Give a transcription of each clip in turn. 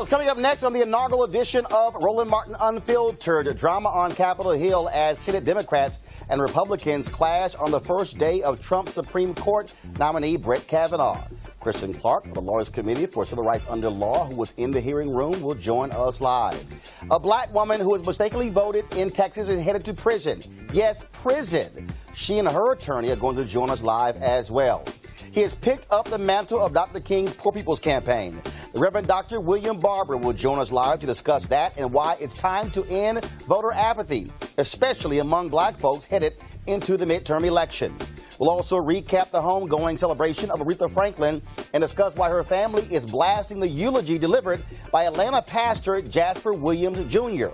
Coming up next on the inaugural edition of Roland Martin Unfiltered, drama on Capitol Hill as Senate Democrats and Republicans clash on the first day of Trump's Supreme Court nominee Brett Kavanaugh. Kristin Clark of the Lawyers Committee for Civil Rights Under Law, who was in the hearing room, will join us live. A black woman who was mistakenly voted in Texas is headed to prison. Yes, prison. She and her attorney are going to join us live as well. He has picked up the mantle of Dr. King's Poor People's Campaign. The Reverend Dr. William Barber will join us live to discuss that and why it's time to end voter apathy, especially among black folks headed into the midterm election. We'll also recap the homegoing celebration of Aretha Franklin and discuss why her family is blasting the eulogy delivered by Atlanta pastor Jasper Williams Jr.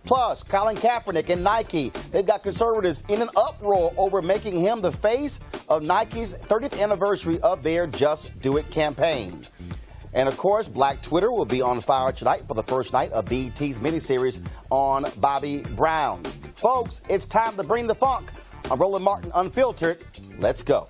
Plus, Colin Kaepernick and Nike, they've got conservatives in an uproar over making him the face of Nike's 30th anniversary of their Just Do It campaign. And, of course, Black Twitter will be on fire tonight for the first night of BET's miniseries on Bobby Brown. Folks, it's time to bring the funk on Roland Martin Unfiltered. Let's go.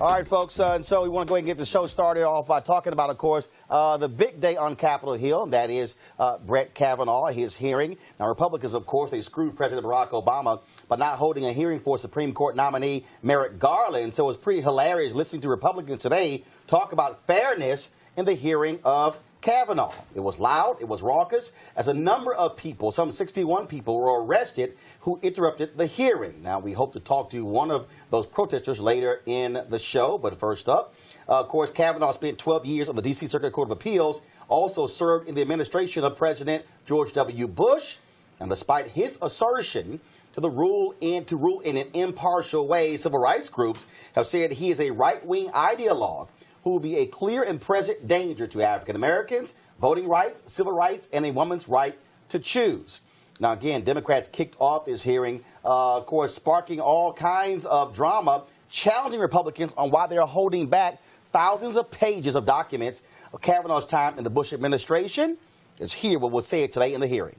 All right, folks, and so we want to go ahead and get the show started off by talking about, of course, the big day on Capitol Hill, and that is Brett Kavanaugh, his hearing. Now, Republicans, of course, they screwed President Barack Obama by not holding a hearing for Supreme Court nominee Merrick Garland, so it was pretty hilarious listening to Republicans today talk about fairness in the hearing of Kavanaugh. It was loud, it was raucous, as a number of people, some 61 people, were arrested who interrupted the hearing. Now, we hope to talk to one of those protesters later in the show, but first up, of course, Kavanaugh spent 12 years on the D.C. Circuit Court of Appeals, also served in the administration of President George W. Bush, and despite his assertion to rule in an impartial way, civil rights groups have said he is a right-wing ideologue who will be a clear and present danger to African Americans, voting rights, civil rights, and a woman's right to choose. Now, again, Democrats kicked off this hearing, of course, sparking all kinds of drama, challenging Republicans on why they are holding back thousands of pages of documents of Kavanaugh's time in the Bush administration. It's here what we'll say it today in the hearing.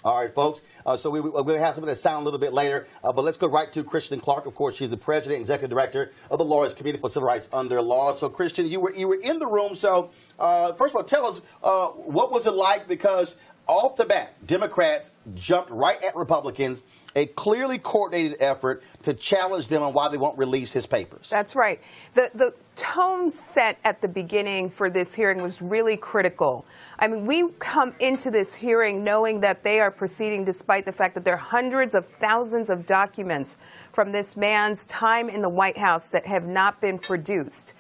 All right, folks. So we're going to have some of that sound a little bit later. But let's go right to Kristin Clark. Of course, she's the president and executive director of the Lawyers Committee for Civil Rights Under Law. So, Kristin, you were in the room. So, first of all, tell us what was it like? Because off the bat, Democrats jumped right at Republicans, a clearly coordinated effort to challenge them on why they won't release his papers. That's right. The tone set at the beginning for this hearing was really critical. I mean, we come into this hearing knowing that they are proceeding despite the fact that there are hundreds of thousands of documents from this man's time in the White House that have not been produced.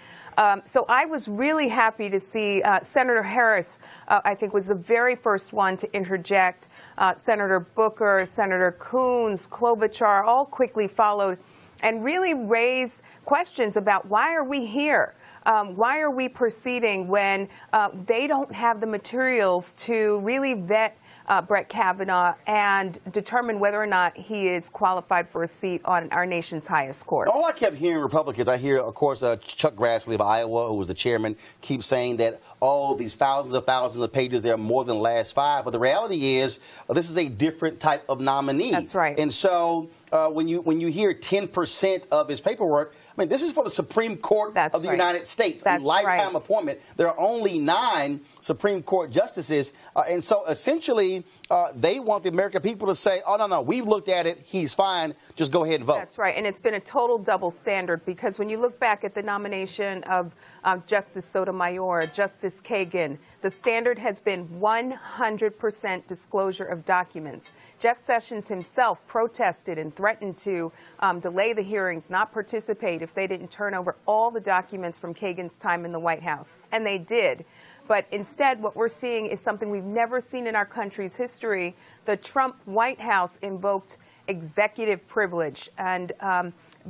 So I was really happy to see Senator Harris, I think, was the very first one to interject. Senator Booker, Senator Coons, Klobuchar all quickly followed and really raised questions about why are we here? Why are we proceeding when they don't have the materials to really vet Brett Kavanaugh and determine whether or not he is qualified for a seat on our nation's highest court? All I kept hearing Republicans, I hear, of course, Chuck Grassley of Iowa, who was the chairman, keeps saying that all these thousands of pages, there are more than the last 5. But the reality is this is a different type of nominee. That's right. And so when you hear 10% of his paperwork, I mean, this is for the Supreme Court of the United States, a lifetime appointment. There are only 9 Supreme Court justices. And so essentially, they want the American people to say, oh, no, we've looked at it. He's fine. Just go ahead and vote. That's right. And it's been a total double standard because when you look back at the nomination of Justice Sotomayor, Justice Kagan, the standard has been 100% disclosure of documents. Jeff Sessions himself protested and threatened to delay the hearings, not participate if they didn't turn over all the documents from Kagan's time in the White House. And they did. But instead, what we're seeing is something we've never seen in our country's history. The Trump White House invoked executive privilege. And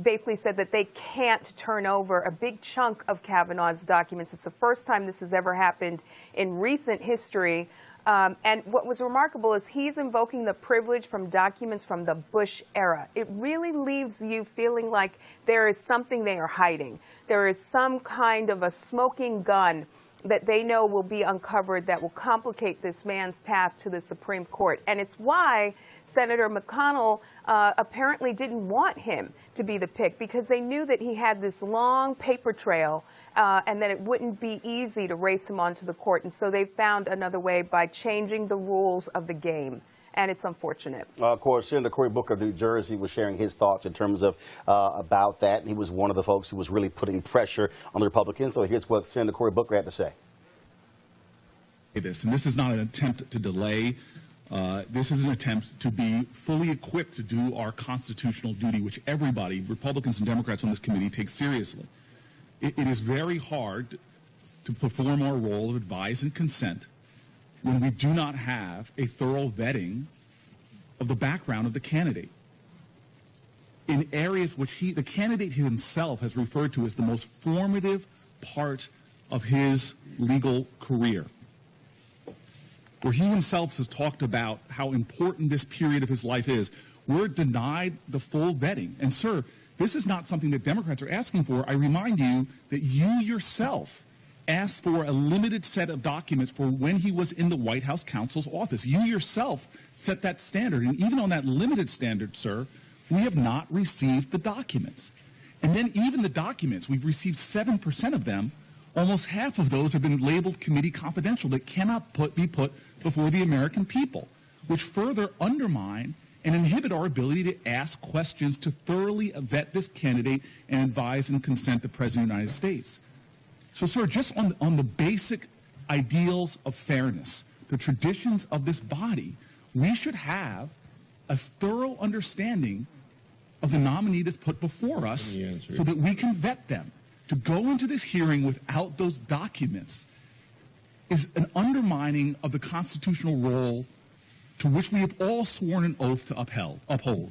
basically said that they can't turn over a big chunk of Kavanaugh's documents. It's the first time this has ever happened in recent history. And what was remarkable is he's invoking the privilege from documents from the Bush era. It really leaves you feeling like there is something they are hiding. There is some kind of a smoking gun that they know will be uncovered that will complicate this man's path to the Supreme Court. And it's why Senator McConnell apparently didn't want him to be the pick, because they knew that he had this long paper trail and that it wouldn't be easy to race him onto the court. And so they found another way by changing the rules of the game. And it's unfortunate. Of course, Senator Cory Booker of New Jersey was sharing his thoughts in terms of about that. And he was one of the folks who was really putting pressure on the Republicans. So here's what Senator Cory Booker had to say. And this is not an attempt to delay. This is an attempt to be fully equipped to do our constitutional duty, which everybody, Republicans and Democrats on this committee, take seriously. It is very hard to perform our role of advise and consent when we do not have a thorough vetting of the background of the candidate in areas which the candidate himself has referred to as the most formative part of his legal career, where he himself has talked about how important this period of his life is. We're denied the full vetting. And, sir, this is not something that Democrats are asking for. I remind you that you yourself asked for a limited set of documents for when he was in the White House counsel's office. You yourself set that standard. And even on that limited standard, sir, we have not received the documents. And then even the documents, we've received 7% of them. Almost half of those have been labeled committee confidential that cannot be put before the American people, which further undermine and inhibit our ability to ask questions to thoroughly vet this candidate and advise and consent the President of the United States. So, sir, just on the basic ideals of fairness, the traditions of this body, we should have a thorough understanding of the nominee that's put before us so that we can vet them. To go into this hearing without those documents is an undermining of the constitutional role to which we have all sworn an oath to uphold.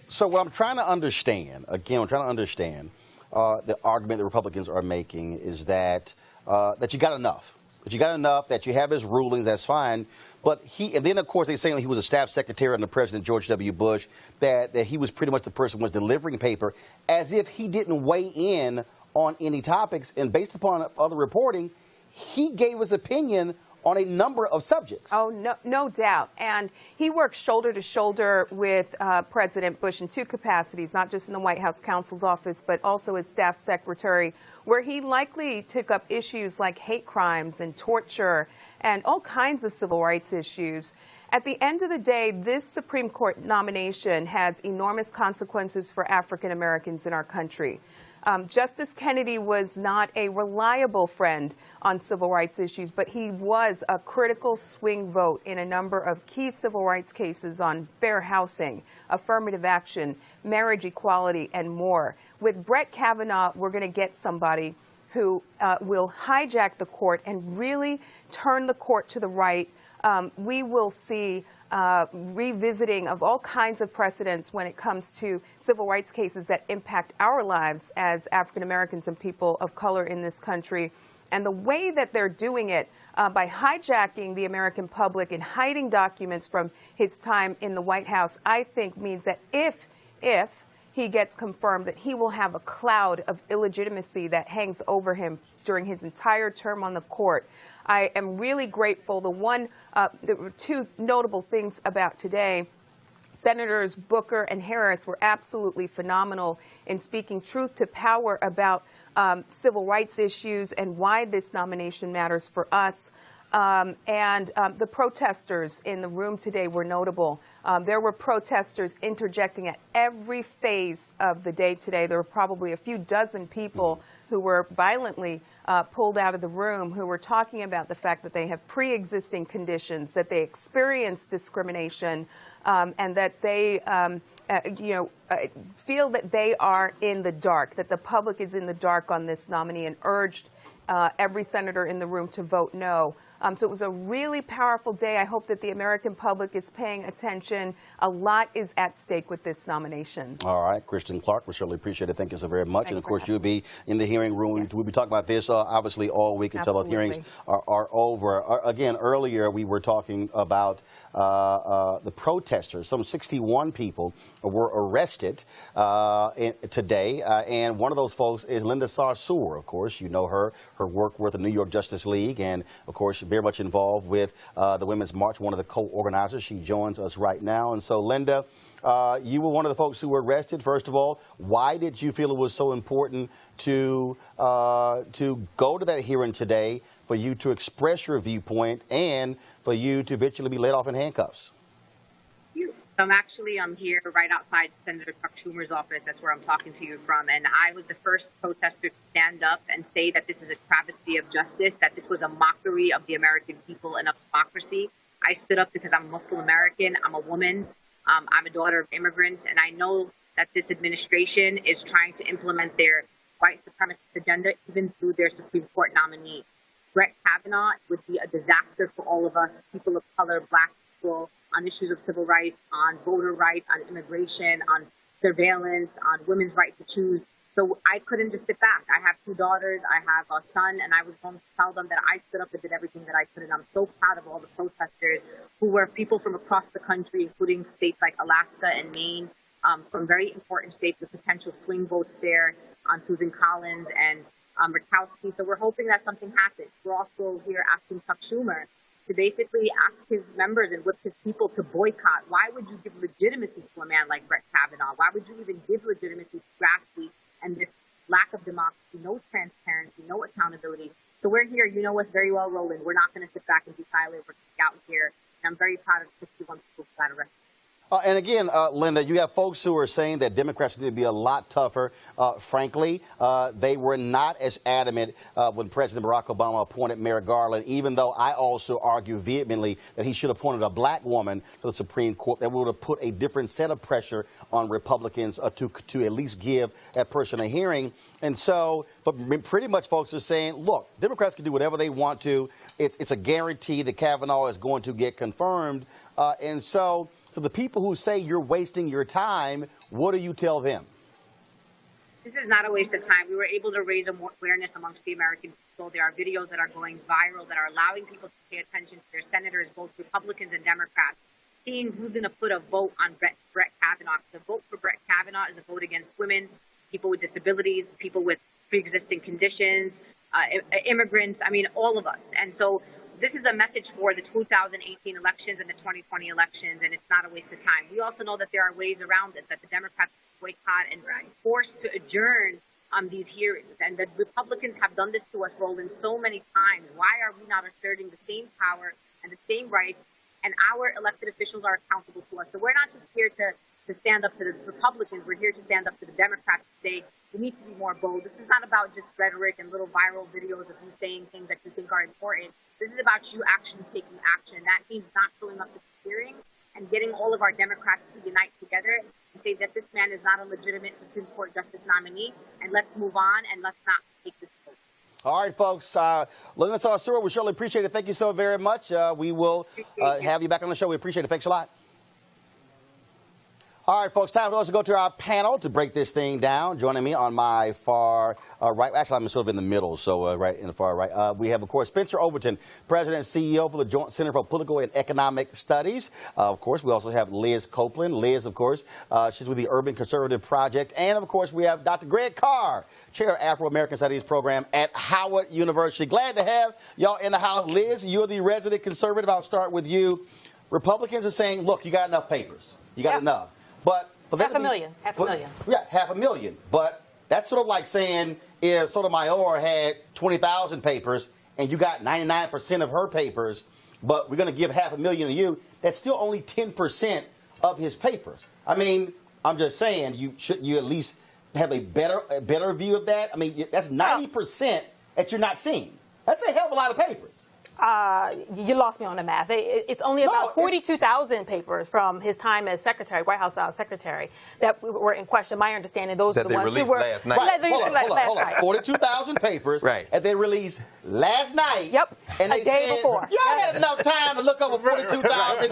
So what I'm trying to understand, the argument the Republicans are making is that you got enough. That you got enough, that you have his rulings, that's fine. But and then, of course, they're saying he was a staff secretary under President George W. Bush, that he was pretty much the person who was delivering paper, as if he didn't weigh in on any topics. And based upon other reporting, he gave his opinion on a number of subjects. Oh, no doubt. And he worked shoulder to shoulder with President Bush in two capacities, not just in the White House counsel's office, but also as staff secretary, where he likely took up issues like hate crimes and torture and all kinds of civil rights issues. At the end of the day, this Supreme Court nomination has enormous consequences for African Americans in our country. Justice Kennedy was not a reliable friend on civil rights issues, but he was a critical swing vote in a number of key civil rights cases on fair housing, affirmative action, marriage equality, and more. With Brett Kavanaugh, we're going to get somebody who will hijack the court and really turn the court to the right. We will see revisiting of all kinds of precedents when it comes to civil rights cases that impact our lives as African Americans and people of color in this country. And the way that they're doing it by hijacking the American public and hiding documents from his time in the White House, I think means that if he gets confirmed, that he will have a cloud of illegitimacy that hangs over him during his entire term on the court. I am really grateful. There were two notable things about today. Senators Booker and Harris were absolutely phenomenal in speaking truth to power about civil rights issues and why this nomination matters for us. The protesters in the room today were notable. There were protesters interjecting at every phase of the day today. There were probably a few dozen people who were violently pulled out of the room, who were talking about the fact that they have pre-existing conditions, that they experience discrimination, and that they feel that they are in the dark, that the public is in the dark on this nominee, and urged every senator in the room to vote no. So it was a really powerful day. I hope that the American public is paying attention. A lot is at stake with this nomination. All right, Kristin Clark, we certainly appreciate it. Thank you so very much. Thanks, and of course, you'll be in the hearing room. Yes. We'll be talking about this obviously all week until the hearings are over. Again, earlier we were talking about the protesters. Some 61 people were arrested today, and one of those folks is Linda Sarsour. Of course, you know her work with the New York Justice League, and of course, very much involved with the Women's March, one of the co-organizers. She joins us right now. And so, Linda, you were one of the folks who were arrested. First of all, why did you feel it was so important to go to that hearing today, for you to express your viewpoint, and for you to eventually be let off in handcuffs? I'm here right outside Senator Chuck Schumer's office. That's where I'm talking to you from. And I was the first protester to stand up and say that this is a travesty of justice, that this was a mockery of the American people and of democracy. I stood up because I'm Muslim American. I'm a woman. I'm a daughter of immigrants. And I know that this administration is trying to implement their white supremacist agenda, even through their Supreme Court nominee. Brett Kavanaugh would be a disaster for all of us, people of color, Black people, on issues of civil rights, on voter rights, on immigration, on surveillance, on women's right to choose. So I couldn't just sit back. I have 2 daughters, I have a son, and I was going to tell them that I stood up and did everything that I could. And I'm so proud of all the protesters who were people from across the country, including states like Alaska and Maine, from very important states with potential swing votes there, on Susan Collins and Murkowski. So we're hoping that something happens. We're also here asking Chuck Schumer to basically ask his members and whip his people to boycott. Why would you give legitimacy to a man like Brett Kavanaugh? Why would you even give legitimacy to Grassley and this lack of democracy, no transparency, no accountability? So we're here. You know us very well, Roland. We're not going to sit back and be silent. We're out here. And I'm very proud of the 61 people who got arrested. And again, Linda, you have folks who are saying that Democrats need to be a lot tougher. Frankly, they were not as adamant when President Barack Obama appointed Merrick Garland, even though I also argue vehemently that he should have appointed a black woman to the Supreme Court that would have put a different set of pressure on Republicans to at least give that person a hearing. And so pretty much folks are saying, look, Democrats can do whatever they want to. It's a guarantee that Kavanaugh is going to get confirmed. And so the people who say you're wasting your time, what do you tell them? This is not a waste of time. We were able to raise awareness amongst the American people. There are videos that are going viral that are allowing people to pay attention to their senators, both Republicans and Democrats, seeing who's going to put a vote on Brett Kavanaugh. The vote for Brett Kavanaugh is a vote against women, people with disabilities, people with pre-existing conditions, immigrants, I mean, all of us. And so this is a message for the 2018 elections and the 2020 elections, and it's not a waste of time. We also know that there are ways around this, that the Democrats boycott and forced to adjourn these hearings. And the Republicans have done this to us, Roland, so many times. Why are we not asserting the same power and the same rights? And our elected officials are accountable to us. So we're not just here to stand up to the Republicans. We're here to stand up to the Democrats to say we need to be more bold. This is not about just rhetoric and little viral videos of you saying things that you think are important. This is about you actually taking action. That means not showing up to the hearing and getting all of our Democrats to unite together and say that this man is not a legitimate Supreme Court justice nominee, and let's move on and let's not take this vote. All right, folks. Linda Sarsour, we surely appreciate it. Thank you so very much. We will have you back on the show. We appreciate it. Thanks a lot. All right, folks, time for us to go to our panel to break this thing down. Joining me on my far right, actually, I'm sort of in the middle, so right in the far right, we have, of course, Spencer Overton, President and CEO for the Joint Center for Political and Economic Studies. Of course, we also have Liz Copeland. Liz, of course, she's with the Urban Conservative Project. And, of course, we have Dr. Greg Carr, Chair of Afro-American Studies Program at Howard University. Glad to have y'all in the house. Liz, you're the resident conservative. I'll start with you. Republicans are saying, look, you got enough papers. You got enough. But for half a million. Yeah, 500,000. But that's sort of like saying if Sotomayor had 20,000 papers and you got 99% of her papers, but we're going to give 500,000 to you, that's still only 10% of his papers. I mean, I'm just saying, shouldn't you at least have a better view of that? I mean, that's 90% that you're not seeing. That's a hell of a lot of papers. You lost me on the math. It's only about 42,000 papers from his time as secretary, White House secretary, that were in question. My understanding, those are the ones who were last night. Hold on. 42,000 papers, right? And they released last night. Yep. And a day before. Y'all had enough time to look over 42,000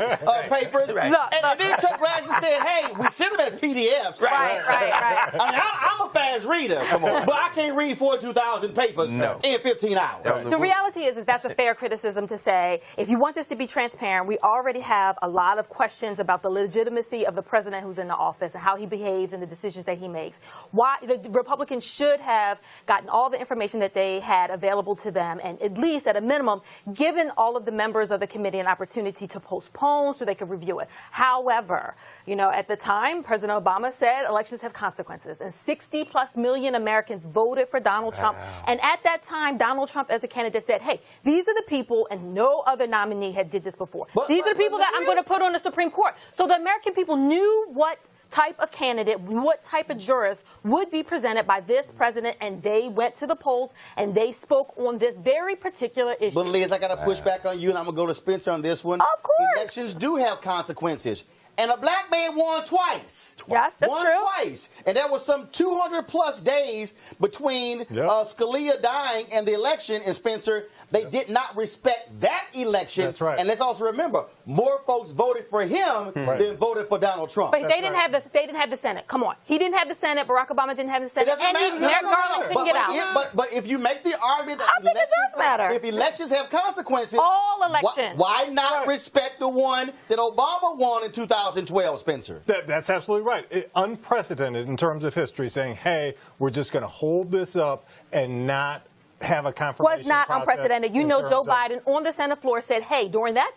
papers, right. And then took Rash and said, "Hey, we sent them as PDFs." Right. I mean, I'm a fast reader, but I can't read 42,000 papers in 15 hours. The reality is that's a fair criticism to say, if you want this to be transparent, we already have a lot of questions about the legitimacy of the president who's in the office and how he behaves and the decisions that he makes. Why the Republicans should have gotten all the information that they had available to them, and at least at a minimum, given all of the members of the committee an opportunity to postpone so they could review it. However, at the time, President Obama said elections have consequences, and 60+ million Americans voted for Donald Trump. And at that time, Donald Trump as a candidate said, hey, these are the people, and no other nominee did this before. These are the people that I'm going to put on the Supreme Court. So the American people knew what type of candidate, what type of jurist would be presented by this president, and they went to the polls and they spoke on this very particular issue. But Liz, I got to push back on you, and I'm going to go to Spencer on this one. Of course. Elections do have consequences. And a black man won twice. Yes, that's won true. Twice. And there was some 200+ days between Scalia dying and the election. And Spencer, they did not respect that election. That's right. And let's also remember, more folks voted for him than voted for Donald Trump. But they didn't have the Senate. Come on. He didn't have the Senate. Barack Obama didn't have the Senate. And Merrick Garland couldn't get out. But if you make the argument that I think it does matter. If elections have consequences, all elections. Why not respect the one that Obama won in 2012, Spencer? That's absolutely right. Unprecedented in terms of history, saying, hey, we're just going to hold this up and not have a confirmation was not unprecedented. Joe Biden on the Senate floor said, hey, during that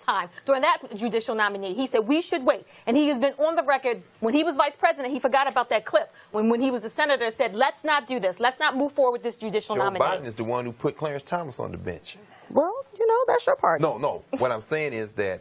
judicial nominee, he said we should wait. And he has been on the record, when he was vice president, he forgot about that clip. When he was a senator, said, let's not do this. Let's not move forward with this judicial nominee. Joe Biden is the one who put Clarence Thomas on the bench. Well, that's your party. No. What I'm saying is that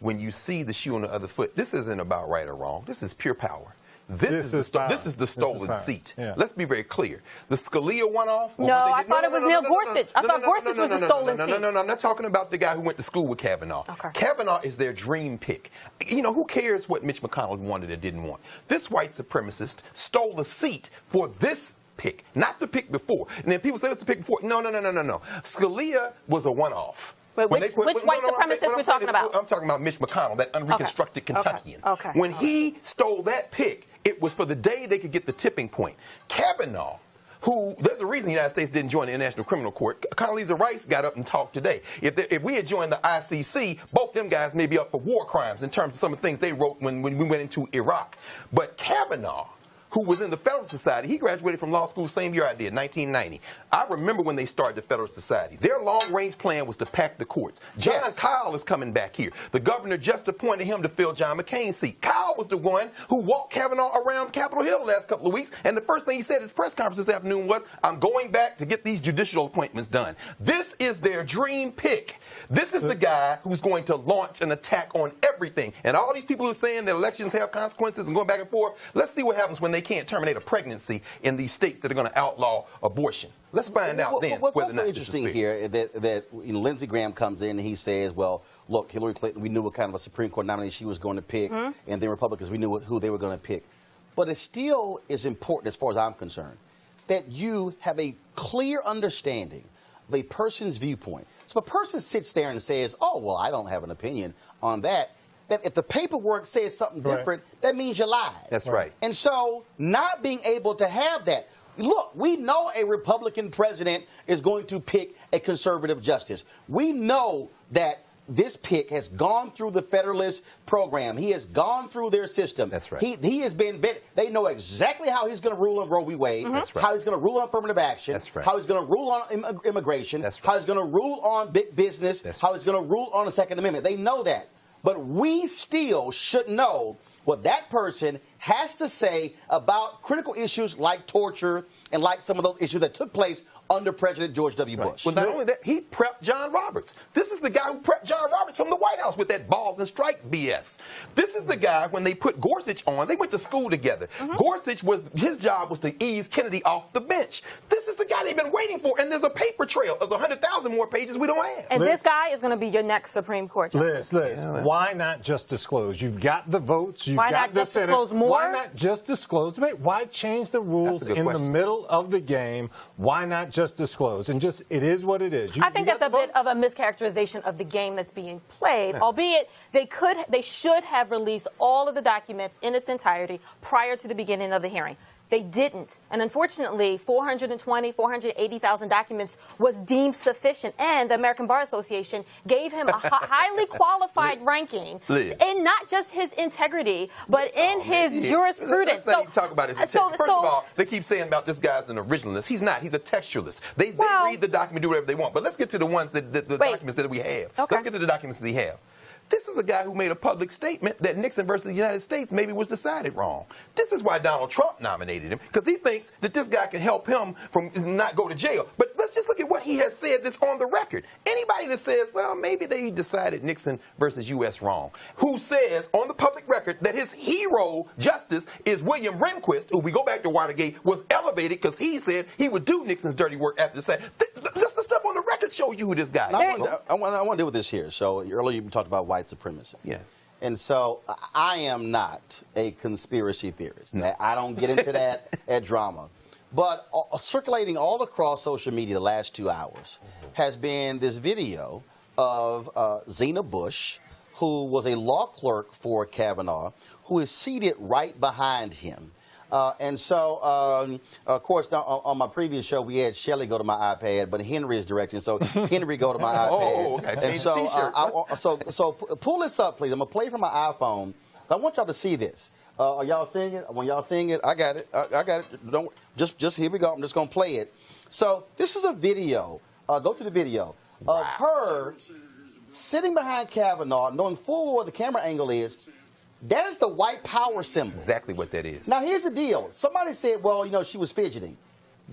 when you see the shoe on the other foot, this isn't about right or wrong. This is pure power. This is the stolen seat. Yeah. Let's be very clear. The Scalia one-off. No, I thought it was Neil Gorsuch. I thought Gorsuch was the stolen seat. No. I'm not talking about the guy who went to school with Kavanaugh. Okay. Kavanaugh is their dream pick. Who cares what Mitch McConnell wanted or didn't want? This white supremacist stole a seat for this pick, not the pick before. And then people say it's the pick before. No. Scalia was a one-off. But which white supremacist we're talking about? I'm talking about Mitch McConnell, that unreconstructed Kentuckian. Okay. When he stole that pick, it was for the day they could get the tipping point. Kavanaugh, there's a reason the United States didn't join the International Criminal Court. Condoleezza Rice got up and talked today. If we had joined the ICC, both them guys may be up for war crimes in terms of some of the things they wrote when we went into Iraq. But Kavanaugh, who was in the Federalist Society, he graduated from law school same year I did, 1990. I remember when they started the Federalist Society. Their long-range plan was to pack the courts. John Kyle is coming back here. The governor just appointed him to fill John McCain's seat. Kyle was the one who walked Kavanaugh around Capitol Hill the last couple of weeks, and the first thing he said at his press conference this afternoon was, I'm going back to get these judicial appointments done. This is their dream pick. This is the guy who's going to launch an attack on everything. And all these people who are saying that elections have consequences and going back and forth, let's see what happens when they can't terminate a pregnancy in these states that are going to outlaw abortion. Let's find out then what's whether or also not interesting here that Lindsey Graham comes in and he says, well, look, Hillary Clinton, we knew what kind of a Supreme Court nominee she was going to pick, and then Republicans, we knew who they were going to pick. But it still is important, as far as I'm concerned, that you have a clear understanding of a person's viewpoint. So if a person sits there and says, oh, well, I don't have an opinion on that if the paperwork says something different, that means you lied. That's right. And so not being able to have that. Look, we know a Republican president is going to pick a conservative justice. We know that this pick has gone through the Federalist program. He has gone through their system. That's right. He has been vetted. They know exactly how he's going to rule on Roe v. Wade. That's right. How he's going to rule on affirmative action. That's right. How he's going to rule on immigration. That's right. How he's going to rule on big business. That's how he's going to rule on the Second Amendment. They know that. But we still should know what that person has to say about critical issues like torture and like some of those issues that took place under President George W. Bush. Well, not only that, he prepped John Roberts. This is the guy who prepped John Roberts from the White House with that balls and strike BS. This is the guy, when they put Gorsuch on, they went to school together. Gorsuch, his job was to ease Kennedy off the bench. This is the guy they've been waiting for, and there's a paper trail. There's 100,000 more pages we don't have. And this guy is going to be your next Supreme Court justice. Liz, why not just disclose? You've got the votes. You've Why got not the just Senate. disclose more? Why not just disclose? Why change the rules in the middle of the game? Why not just disclose? And just, it is what it is. I think that's a bit of a mischaracterization of the game that's being played, albeit they should have released all of the documents in its entirety prior to the beginning of the hearing. They didn't. And unfortunately, 480,000 documents was deemed sufficient. And the American Bar Association gave him a highly qualified ranking in not just his integrity, but in his jurisprudence. Let's not even talk about his integrity. First of all, they keep saying about this guy's an originalist. He's not. He's a textualist. They read the document, do whatever they want. But let's get to the ones the documents that we have. Okay. Let's get to the documents that we have. This is a guy who made a public statement that Nixon versus the United States maybe was decided wrong. This is why Donald Trump nominated him, because he thinks that this guy can help him from not go to jail. But let's just look at what he has said that's on the record. Anybody that says, well, maybe they decided Nixon versus U.S. wrong, who says on the public record that his hero justice is William Rehnquist, who, we go back to Watergate, was elevated because he said he would do Nixon's dirty work after the fact. Just the stuff on the record shows you who this guy is. I want to deal with this here. So earlier you talked about white supremacy. Yes. And so I am not a conspiracy theorist. I don't get into that at drama. But circulating all across social media the last 2 hours has been this video of Zena Bush, who was a law clerk for Kavanaugh, who is seated right behind him. And so, of course, on my previous show, we had Shelley go to my iPad, but Henry is directing, so Henry go to my iPad. Oh, okay. And so, pull this up, please. I'm going to play from my iPhone. I want y'all to see this. Are y'all seeing it? When y'all seeing it, I got it. I got it. Don't just here we go. I'm just going to play it. So this is a video. Go to the video of her sitting behind Kavanaugh, knowing full well where the camera angle is. That is the white power symbol. That's exactly what that is. Now, here's the deal. Somebody said, well, you know, she was fidgeting.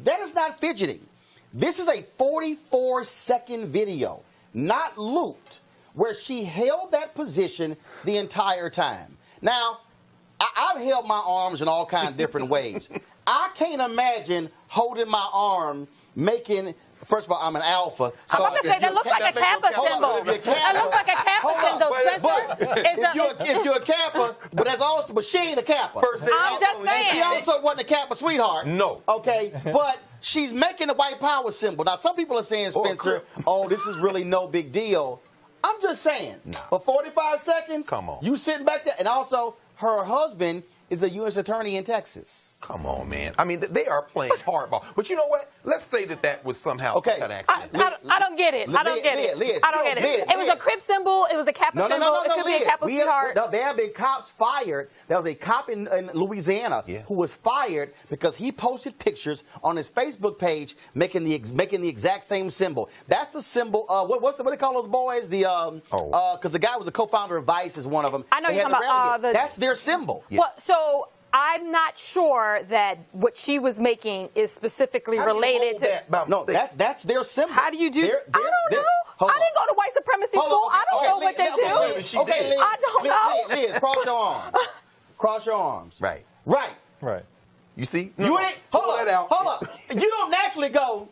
That is not fidgeting. This is a 44-second video, not looped, where she held that position the entire time. Now, I've held my arms in all kinds of different ways. I can't imagine holding my arm making... First of all, I'm an alpha. I'm about to say, that looks like a Kappa symbol. That looks like a Kappa symbol, Spencer. If you're a Kappa, but she ain't a Kappa. I'm just saying. She also wasn't a Kappa sweetheart. No. Okay, but she's making the white power symbol. Now, some people are saying, Spencer, this is really no big deal. I'm just saying, for 45 seconds, come on, you sitting back there, and also her husband is a U.S. attorney in Texas. Come on, man. I mean, they are playing hardball. But you know what? Let's say that was somehow some kind of accident. I don't get it. I don't get it. I don't get it. It was a Crip symbol. It was a Kappa symbol. It could be a Kappa sweetheart. There have been cops fired. There was a cop in Louisiana who was fired because he posted pictures on his Facebook page making the exact same symbol. That's the symbol. What do they call those boys? Because the guy was the co-founder of Vice is one of them. I know you're talking about that's their symbol. Well, so I'm not sure that what she was making is specifically related to. No, that's their symbol. How do you do? I don't know. I didn't go to white supremacy school. I don't know what they do. Okay, Liz, I don't know. Liz, cross your arms. Cross your arms. Right. Right. You see? You ain't. Hold up. You don't naturally go.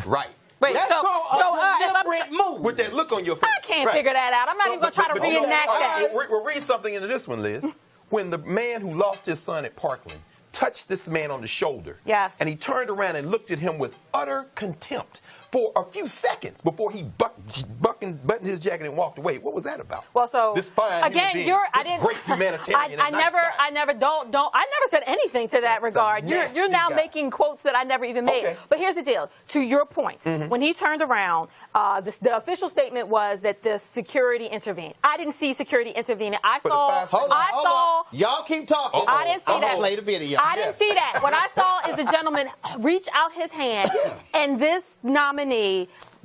Right. Wait, that's called a deliberate move. With that look on your face. I can't figure that out. I'm not even going to try to reenact that. We'll read something into this one, Liz. When the man who lost his son at Parkland touched this man on the shoulder, and he turned around and looked at him with utter contempt for a few seconds before he buttoned his jacket and walked away. What was that about? Well, so this fine again, great humanitarian. I never said anything to that regard. You're now making quotes that I never even made. Okay. But here's the deal. To your point, when he turned around, the official statement was that the security intervened. I didn't see security intervening. I saw. Y'all keep talking. I didn't see that. Play the video. I didn't see that. What I saw is a gentleman reach out his hand, and this nominee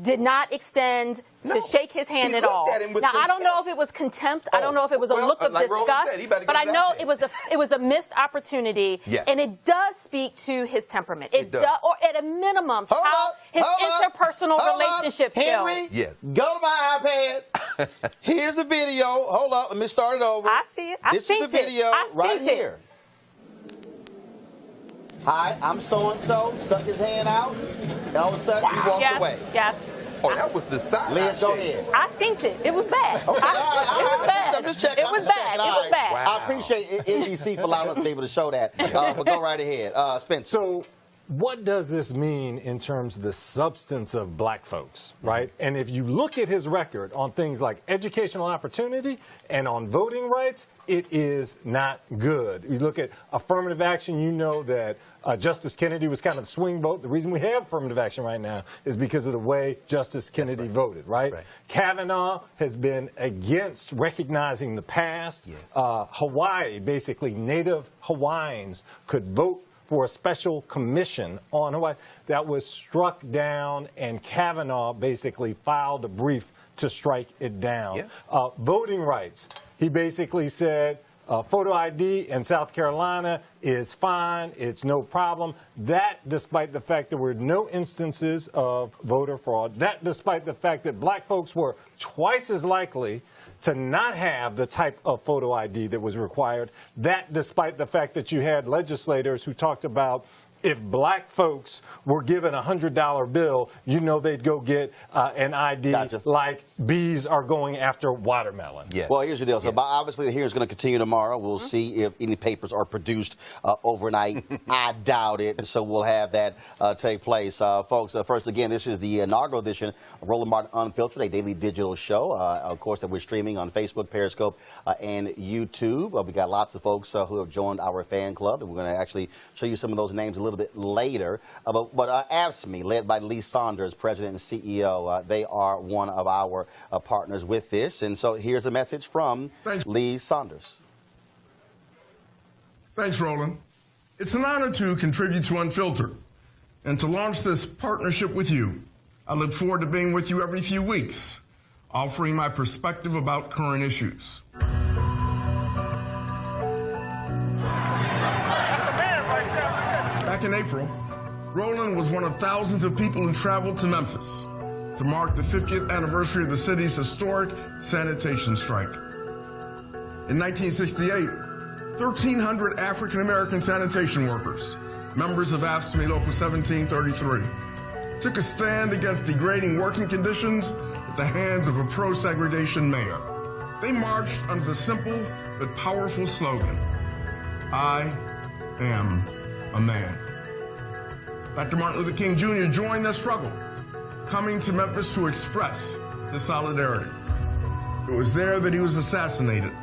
did not extend to shake his hand at all. Now, I don't know if it was contempt. I don't know if it was a look of disgust. But I know it was a missed opportunity. Yes. And it does speak to his temperament. It does. Or at a minimum, his interpersonal relationship skills. Henry, yes. Go to my iPad. Here's the video. Hold up. Let me start it over. I see it. This is the video right here. Hi, I'm so-and-so. Stuck his hand out. And all of a sudden, he walked away. Yes. Oh, that was the side. Liz, go ahead. I synced it. It was bad. Okay, It was bad. I'm just checking. It was bad. It was bad. Wow. I appreciate NBC for allowing us to be able to show that. But go right ahead. Spencer. So what does this mean in terms of the substance of black folks, right? And if you look at his record on things like educational opportunity and on voting rights, it is not good. You look at affirmative action, you know that Justice Kennedy was kind of the swing vote. The reason we have affirmative action right now is because of the way Justice Kennedy voted, right? Kavanaugh has been against recognizing the past. Yes. Hawaii, basically, Native Hawaiians could vote for a special commission on Hawaii. That was struck down, and Kavanaugh basically filed a brief to strike it down. Yeah. Voting rights. He basically said photo ID in South Carolina is fine. It's no problem. That despite the fact there were no instances of voter fraud. That despite the fact that black folks were twice as likely to not have the type of photo ID that was required. That despite the fact that you had legislators who talked about if black folks were given a $100 bill, you know they'd go get an ID like bees are going after watermelon. Yes. Well, here's the deal. So obviously the hearing is going to continue tomorrow. We'll see if any papers are produced overnight. I doubt it. So we'll have that take place. Folks, first again, this is the inaugural edition of Roland Martin Unfiltered, a daily digital show, of course, that we're streaming on Facebook, Periscope, and YouTube. We got lots of folks who have joined our fan club, and we're going to actually show you some of those names a little bit later. But AFSCME, led by Lee Saunders, President and CEO, they are one of our partners with this. And so here's a message from Lee Saunders. Thanks, Roland. It's an honor to contribute to Unfiltered and to launch this partnership with you. I look forward to being with you every few weeks, offering my perspective about current issues. Back in April, Roland was one of thousands of people who traveled to Memphis to mark the 50th anniversary of the city's historic sanitation strike. In 1968, 1,300 African-American sanitation workers, members of AFSCME Local 1733, took a stand against degrading working conditions at the hands of a pro-segregation mayor. They marched under the simple but powerful slogan, "I am a man." Dr. Martin Luther King Jr. joined the struggle, coming to Memphis to express his solidarity. It was there that he was assassinated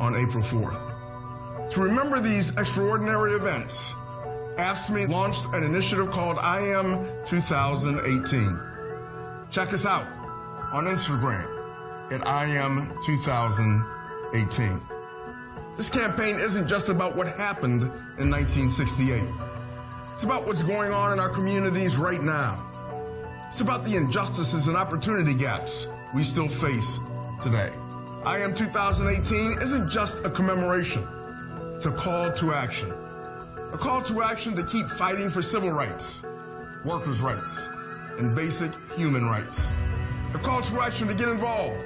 on April 4th. To remember these extraordinary events, AFSCME launched an initiative called I Am 2018. Check us out on Instagram at I Am 2018. This campaign isn't just about what happened in 1968. It's about what's going on in our communities right now. It's about the injustices and opportunity gaps we still face today. I Am 2018 isn't just a commemoration. It's a call to action. A call to action to keep fighting for civil rights, workers' rights, and basic human rights. A call to action to get involved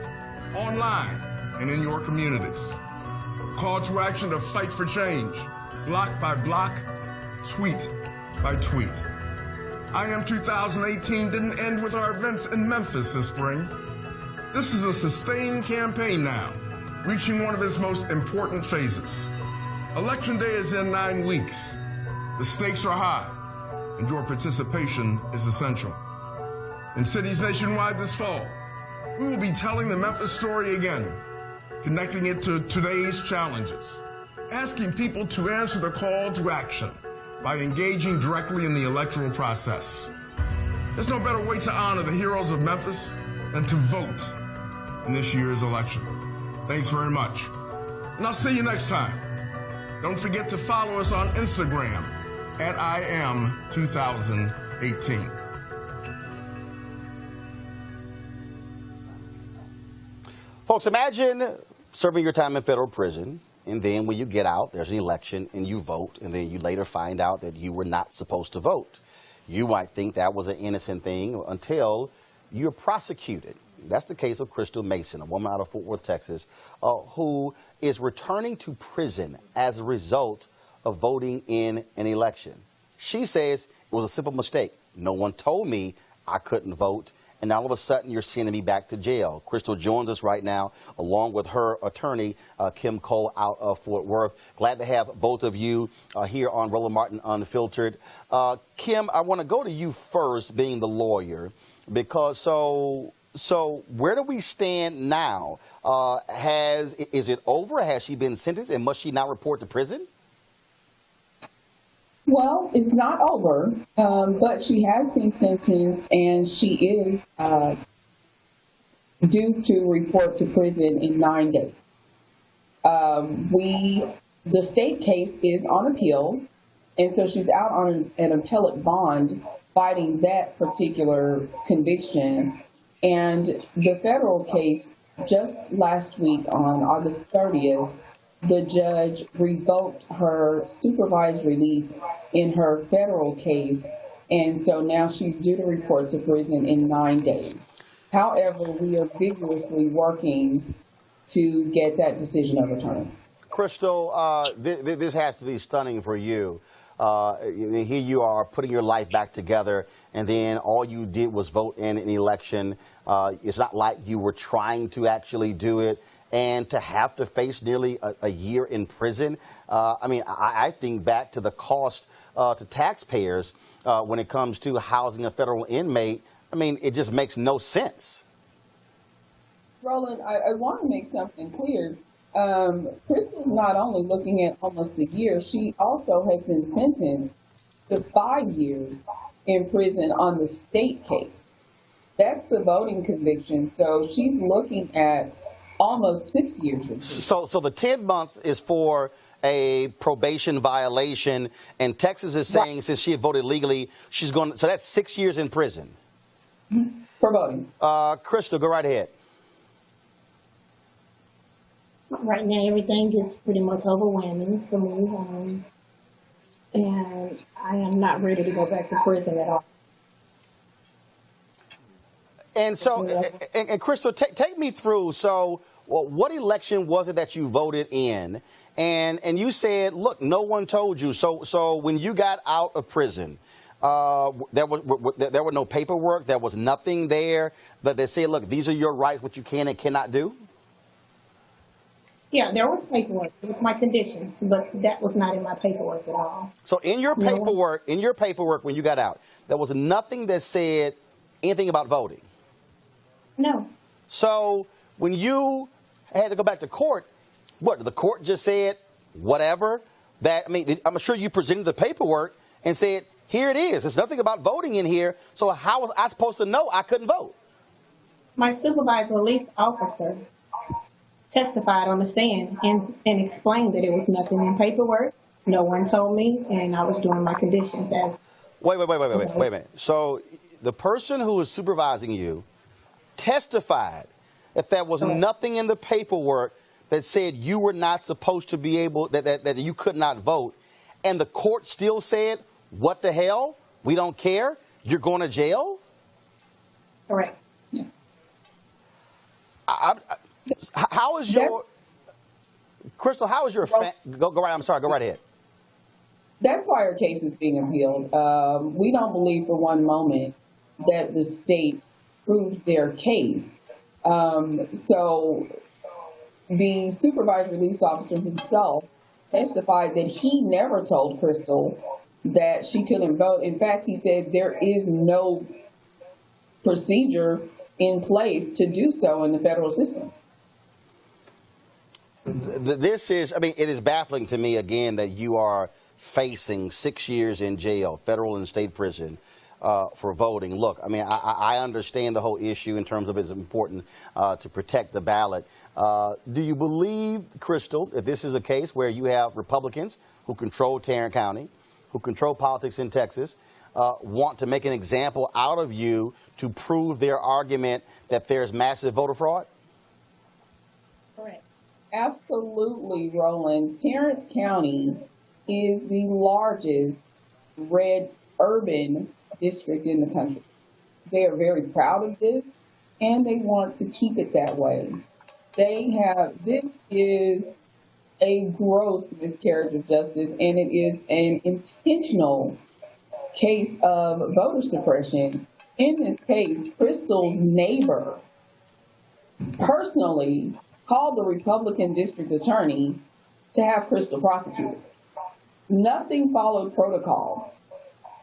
online and in your communities. A call to action to fight for change, block by block, tweet by tweet. I Am 2018 didn't end with our events in Memphis this spring. This is a sustained campaign now, reaching one of its most important phases. Election day is in 9 weeks. The stakes are high, and your participation is essential. In cities nationwide this fall, we will be telling the Memphis story again, connecting it to today's challenges, asking people to answer the call to action by engaging directly in the electoral process. There's no better way to honor the heroes of Memphis than to vote in this year's election. Thanks very much. And I'll see you next time. Don't forget to follow us on Instagram at I Am 2018. Folks, imagine serving your time in federal prison, and then when you get out, there's an election, and you vote, and then you later find out that you were not supposed to vote. You might think that was an innocent thing until you're prosecuted. That's the case of Crystal Mason, a woman out of Fort Worth, Texas, who is returning to prison as a result of voting in an election. She says it was a simple mistake. No one told me I couldn't vote, and all of a sudden you're sending me back to jail. Crystal joins us right now, along with her attorney, Kim Cole, out of Fort Worth. Glad to have both of you here on Roland Martin Unfiltered. Kim, I want to go to you first, being the lawyer, because so where do we stand now? Is it over? Has she been sentenced, and must she now report to prison? Well, it's not over, but she has been sentenced, and she is due to report to prison in 9 days. The state case is on appeal, and so she's out on an appellate bond fighting that particular conviction. And the federal case, just last week on August 30th, the judge revoked her supervised release in her federal case, and so now she's due to report to prison in 9 days. However, we are vigorously working to get that decision overturned. Crystal, this has to be stunning for you. Here you are putting your life back together, and then all you did was vote in an election. It's not like you were trying to actually do it. And to have to face nearly a year in prison, I think back to the cost to taxpayers when it comes to housing a federal inmate. I mean, it just makes no sense. Roland, I want to make something clear. Crystal's not only looking at almost a year, she also has been sentenced to 5 years in prison on the state case. That's the voting conviction. So she's looking at almost 6 years. So the 10 months is for a probation violation, and Texas is saying since she had voted legally, she's going. So that's 6 years in prison. For voting. Crystal, go right ahead. Right now, everything is pretty much overwhelming for me, and I am not ready to go back to prison at all. And so, and Crystal, take me through. So, what election was it that you voted in? And you said, look, no one told you. So when you got out of prison, there were no paperwork. There was nothing there that they said, look, these are your rights, what you can and cannot do. Yeah, there was paperwork. It was my conditions, but that was not in my paperwork at all. So in your paperwork, when you got out, there was nothing that said anything about voting. No. So when you had to go back to court, what, the court just said whatever? I'm sure you presented the paperwork and said, here it is. There's nothing about voting in here. So how was I supposed to know I couldn't vote? My supervised release officer testified on the stand and explained that it was nothing in paperwork. No one told me, and I was doing my conditions as. Wait a minute. So the person who was supervising you testified that there was nothing in the paperwork that said you were not supposed to be able, that you could not vote, and the court still said, what the hell? We don't care. You're going to jail? Correct. Yeah. How is your Crystal? How is your go right? I'm sorry. Go right ahead. That's why our case is being appealed. We don't believe for one moment that the state proved their case. So the supervised release officer himself testified that he never told Crystal that she couldn't vote. In fact, he said there is no procedure in place to do so in the federal system. This is, it is baffling to me, again, that you are facing 6 years in jail, federal and state prison, for voting. Look, I understand the whole issue in terms of it's important to protect the ballot. Do you believe, Crystal, that this is a case where you have Republicans who control Tarrant County, who control politics in Texas, want to make an example out of you to prove their argument that there's massive voter fraud? Absolutely, Roland. Tarrant County is the largest red urban district in the country. They are very proud of this, and they want to keep it that way. This is a gross miscarriage of justice, and it is an intentional case of voter suppression. In this case, Crystal's neighbor personally called the Republican district attorney to have Crystal prosecuted. Nothing followed protocol,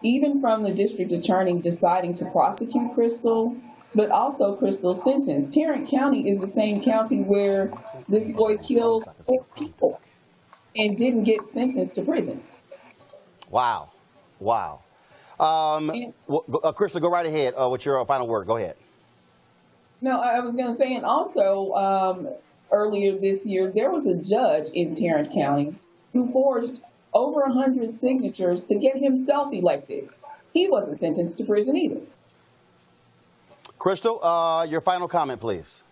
even from the district attorney deciding to prosecute Crystal, but also Crystal's sentence. Tarrant County is the same county where this boy killed 4 people and didn't get sentenced to prison. Wow. Wow. Crystal, go right ahead with your final word. Go ahead. No, I was going to say, and also earlier this year, there was a judge in Tarrant County who forged over 100 signatures to get himself elected. He wasn't sentenced to prison either. Crystal, your final comment, please.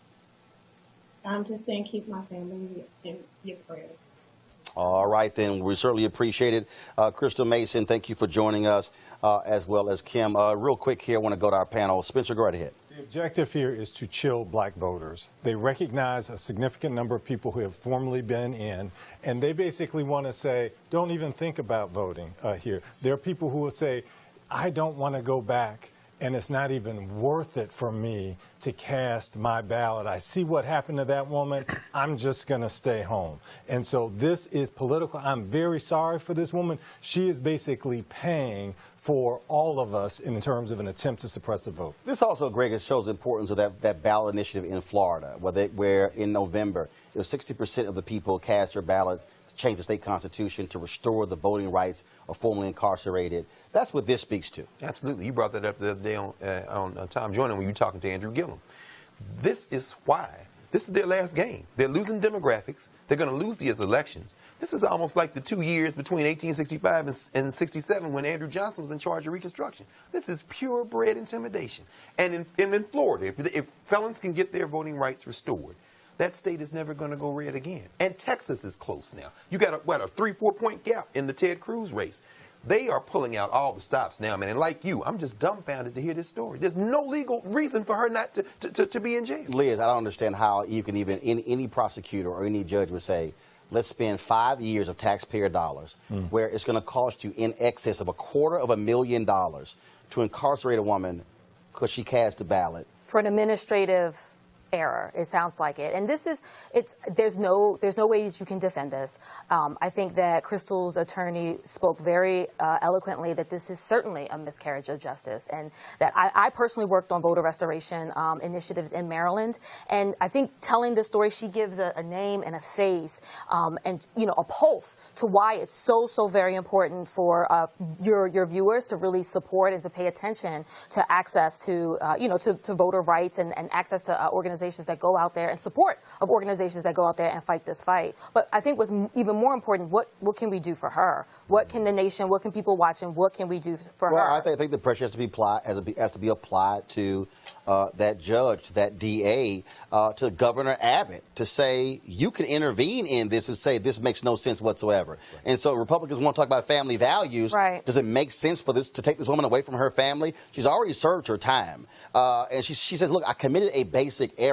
I'm just saying keep my family in your prayers. All right, then. We certainly appreciate it. Crystal Mason, thank you for joining us, as well as Kim. Real quick here, I want to go to our panel. Spencer, go right ahead. The objective here is to chill black voters. They recognize a significant number of people who have formerly been in, and they basically want to say, don't even think about voting here. There are people who will say, I don't want to go back, and it's not even worth it for me to cast my ballot. I see what happened to that woman. I'm just going to stay home. And so this is political. I'm very sorry for this woman. She is basically paying for all of us in terms of an attempt to suppress the vote. This also, Greg, shows the importance of that ballot initiative in Florida, where in November, 60% of the people cast their ballots to change the state constitution to restore the voting rights of formerly incarcerated. That's what this speaks to. Absolutely. You brought that up the other day on Tom Joyner when you were talking to Andrew Gillum. This is why. This is their last game. They're losing demographics. They're going to lose these elections. This is almost like the 2 years between 1865 and 67 when Andrew Johnson was in charge of Reconstruction. This is purebred intimidation. And in Florida, if felons can get their voting rights restored, that state is never going to go red again. And Texas is close now. You got a 3-4 point gap in the Ted Cruz race. They are pulling out all the stops now, man. And like you, I'm just dumbfounded to hear this story. There's no legal reason for her not to be in jail. Liz, I don't understand how you can even, any prosecutor or any judge would say, let's spend 5 years of taxpayer dollars where it's going to cost you in excess of $250,000 to incarcerate a woman because she cast a ballot. For an administrative error, it sounds like it. And this is, there's no way that you can defend this. I think that Crystal's attorney spoke very eloquently that this is certainly a miscarriage of justice, and that I personally worked on voter restoration initiatives in Maryland, and I think telling the story, she gives a name and a face and, you know, a pulse to why it's so very important for your viewers to really support and to pay attention to access to, you know, to voter rights and access to organizations that go out there and support of organizations that go out there and fight this fight. But I think what's even more important, what can we do for her? What can the nation, what can people watch, and what can we do for her? Well, I think the pressure has to be applied to that judge, to that DA, to Governor Abbott, to say you can intervene in this and say this makes no sense whatsoever. Right. And so Republicans want to talk about family values. Right. Does it make sense for this to take this woman away from her family? She's already served her time, and she says, "Look, I committed a basic error."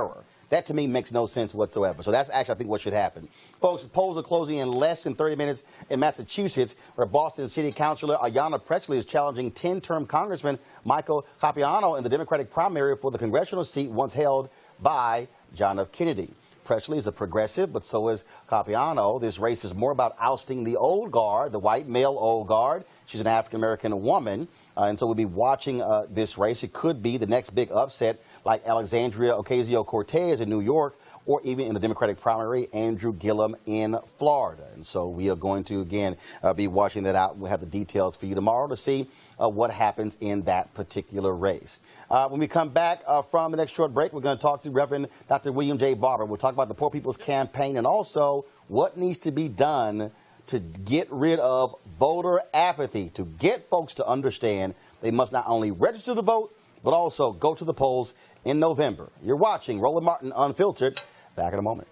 That, to me, makes no sense whatsoever. So that's actually, I think, what should happen. Folks, polls are closing in less than 30 minutes in Massachusetts, where Boston City Councilor Ayanna Pressley is challenging 10-term Congressman Michael Capuano in the Democratic primary for the congressional seat once held by John F. Kennedy. Pressley is a progressive, but so is Capuano. This race is more about ousting the old guard, the white male old guard. She's an African-American woman, and so we'll be watching this race. It could be the next big upset, like Alexandria Ocasio-Cortez in New York, or even in the Democratic primary, Andrew Gillum in Florida. And so we are going to, again, be watching that out. We'll have the details for you tomorrow to see what happens in that particular race. When we come back from the next short break, we're going to talk to Reverend Dr. William J. Barber. We'll talk about the Poor People's Campaign and also what needs to be done to get rid of voter apathy, to get folks to understand they must not only register to vote, but also go to the polls in November. You're watching Roland Martin Unfiltered. Back in a moment.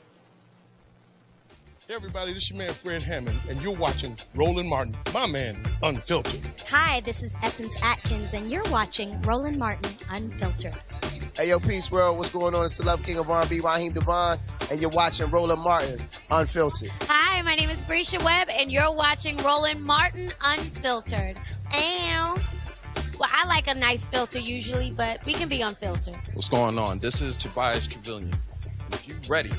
Hey everybody, this is your man Fred Hammond, and you're watching Roland Martin, my man, Unfiltered. Hi, this is Essence Atkins, and you're watching Roland Martin, Unfiltered. Hey, yo, Peace World, what's going on? It's the Love King of R&B, Raheem Devon, and you're watching Roland Martin, Unfiltered. Hi, my name is Brescia Webb, and you're watching Roland Martin, Unfiltered. And, well, I like a nice filter usually, but we can be unfiltered. What's going on? This is Tobias Trevelyan. If you're ready,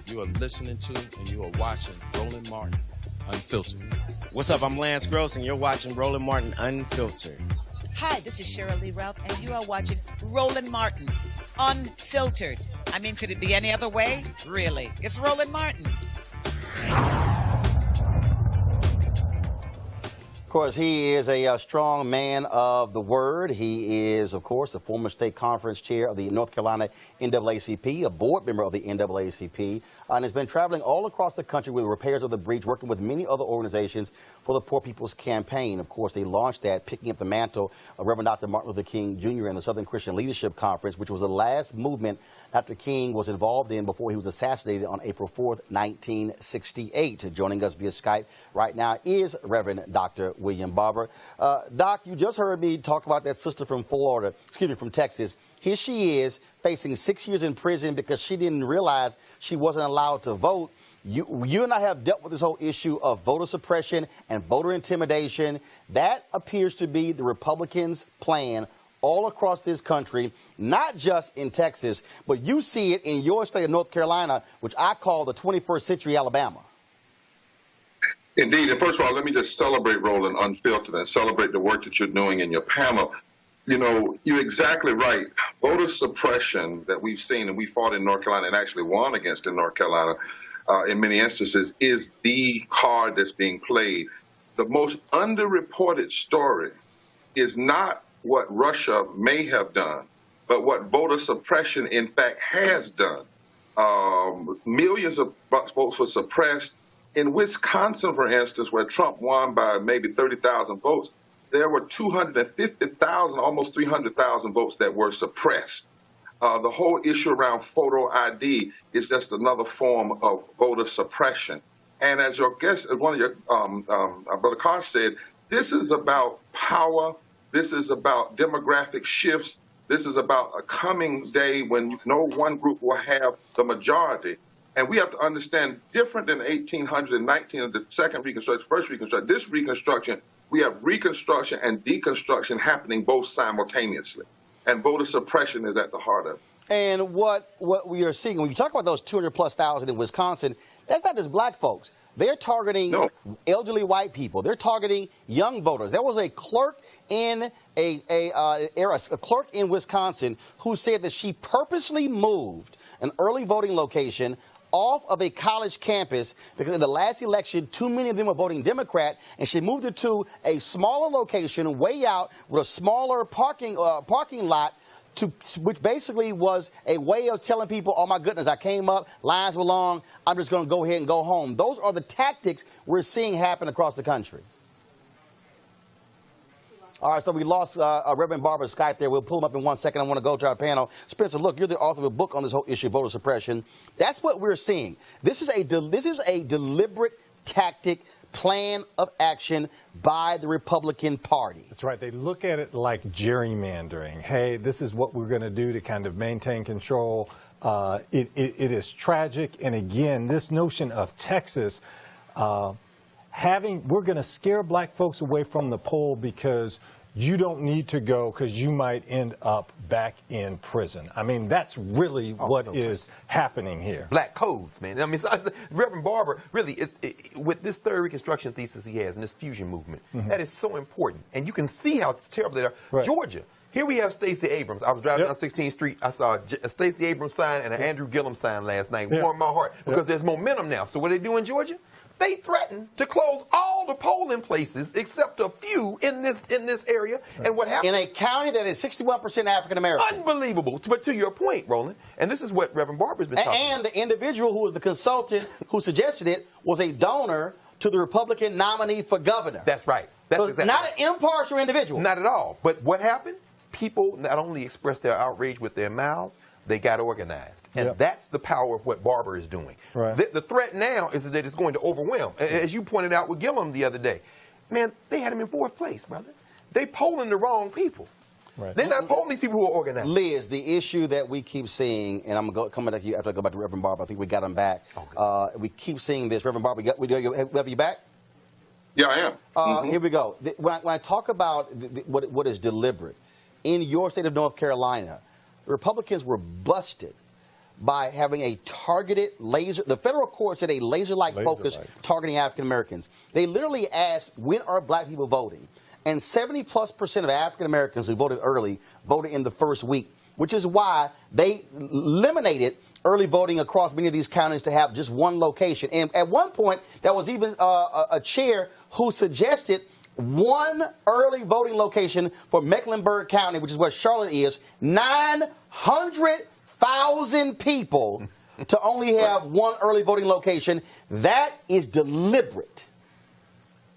you are listening to and you are watching Roland Martin, Unfiltered. What's up? I'm Lance Gross, and you're watching Roland Martin, Unfiltered. Hi, this is Cheryl Lee Ralph, and you are watching Roland Martin, Unfiltered. I mean, could it be any other way? Really? It's Roland Martin. Of course, he is a strong man of the word. He is, of course, the former state conference chair of the North Carolina NAACP, a board member of the NAACP, and has been traveling all across the country with repairs of the breach, working with many other organizations for the Poor People's Campaign. Of course, they launched that, picking up the mantle of Reverend Dr. Martin Luther King Jr. and the Southern Christian Leadership Conference, which was the last movement Dr. King was involved in before he was assassinated on April 4th, 1968. Joining us via Skype right now is Reverend Dr. William Barber. Doc, you just heard me talk about that sister from from Texas. Here she is facing 6 years in prison because she didn't realize she wasn't allowed to vote. You and I have dealt with this whole issue of voter suppression and voter intimidation. That appears to be the Republicans' plan all across this country, not just in Texas, but you see it in your state of North Carolina, which I call the 21st century Alabama. Indeed. And first of all, let me just celebrate Roland Unfiltered and celebrate the work that you're doing in your panel. You know, you're exactly right. Voter suppression that we've seen and we fought in North Carolina and actually won against in North Carolina in many instances is the card that's being played. The most underreported story is not what Russia may have done, but what voter suppression in fact has done. Millions of votes were suppressed. In Wisconsin, for instance, where Trump won by maybe 30,000 votes, there were 250,000, almost 300,000 votes that were suppressed. The whole issue around photo ID is just another form of voter suppression. And as your guest, one of your, Brother Carr said, this is about power. This is about demographic shifts. This is about a coming day when no one group will have the majority. And we have to understand, different than 1819, the second Reconstruction, first Reconstruction, this Reconstruction, we have Reconstruction and Deconstruction happening both simultaneously. And voter suppression is at the heart of it. And what we are seeing, when you talk about those 200,000+ in Wisconsin, that's not just black folks. They're targeting elderly white people. They're targeting young voters. There was a clerk in a clerk in Wisconsin who said that she purposely moved an early voting location off of a college campus because in the last election, too many of them were voting Democrat, and she moved it to a smaller location way out with a smaller parking lot, which basically was a way of telling people, oh, my goodness, I came up, lines were long, I'm just going to go ahead and go home. Those are the tactics we're seeing happen across the country. All right, so we lost Reverend Barber's Skype there. We'll pull him up in 1 second. I want to go to our panel. Spencer, look, you're the author of a book on this whole issue of voter suppression. That's what we're seeing. This is a deliberate tactic, plan of action by the Republican Party. That's right. They look at it like gerrymandering. Hey, this is what we're going to do to kind of maintain control. It is tragic. And again, this notion of Texas we're going to scare black folks away from the poll because you don't need to go because you might end up back in prison. I mean, that's really what is happening here. Black codes, man. I mean, Reverend Barber, really, with this third Reconstruction thesis he has and this fusion movement, that is so important. And you can see how it's terrible there. Right. Georgia. Here we have Stacey Abrams. I was driving down 16th Street. I saw a Stacey Abrams sign and an Andrew Gillum sign last night. Warmed my heart because there's momentum now. So what do they do in Georgia? They threatened to close all the polling places except a few in this area. And what happened? In a county that is 61% African American. Unbelievable. But to your point, Roland, and this is what Reverend Barber's been talking about. And the individual who was the consultant who suggested it was a donor to the Republican nominee for governor. That's right. That's so exactly not an impartial individual. Not at all. But what happened? people not only express their outrage with their mouths, they got organized. And that's the power of what Barber is doing. Right. The threat now is that it's going to overwhelm. As you pointed out with Gillum the other day, man, they had him in 4th place, brother. They polling the wrong people. Right. They're not polling these people who are organized. Liz, the issue that we keep seeing, and I'm coming back to you after I go back to Reverend Barber. I think we got him back. We keep seeing this. Reverend Barber, we have you back? Yeah, I am. Here we go. When I talk about what is deliberate, in your state of North Carolina, the Republicans were busted by having a targeted laser. The federal court said a laser-like focus targeting African Americans. They literally asked, when are black people voting? And 70+% of African Americans who voted early voted in the first week, which is why they eliminated early voting across many of these counties to have just one location. And at one point, there was even a chair who suggested one early voting location for Mecklenburg County, which is where Charlotte is, 900,000 people to only have one early voting location. That is deliberate.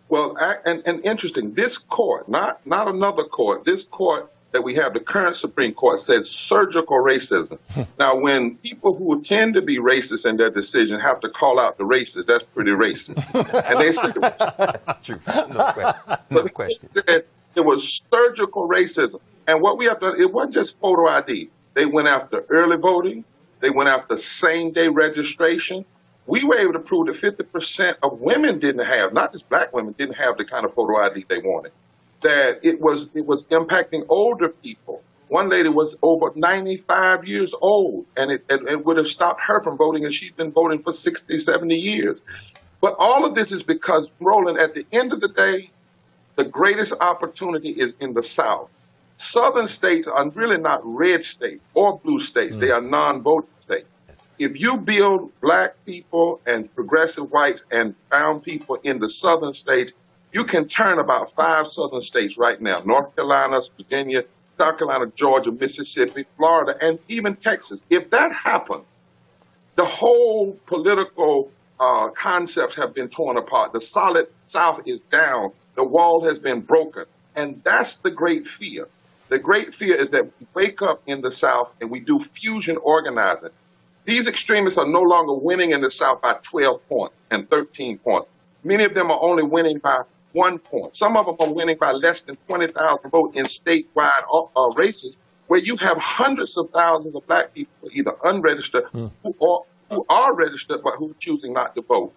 Well, and interesting, this court, not another court, this court that we have, the current Supreme Court, said surgical racism. Now, when people who tend to be racist in their decision have to call out the racist, that's pretty racist. And they said that's true. No question. No question. They said it was surgical racism. And what we have to, it wasn't just photo ID. They went after early voting. They went after same-day registration. We were able to prove that 50% of women didn't have, not just black women, didn't have the kind of photo ID they wanted. That it was impacting older people. One lady was over 95 years old, and it would have stopped her from voting, and she's been voting for 60, 70 years. But all of this is because, Roland, at the end of the day, the greatest opportunity is in the South. Southern states are really not red states or blue states. They are non-voting states. If you build black people and progressive whites and brown people in the southern states, you can turn about 5 southern states right now: North Carolina, Virginia, South Carolina, Georgia, Mississippi, Florida, and even Texas. If that happens, the whole political concepts have been torn apart. The solid South is down. The wall has been broken. And that's the great fear. The great fear is that we wake up in the South and we do fusion organizing. These extremists are no longer winning in the South by 12 points and 13 points. Many of them are only winning by 1 point. Some of them are winning by less than 20,000 votes in statewide races, where you have hundreds of thousands of black people, either unregistered who are registered but who are choosing not to vote.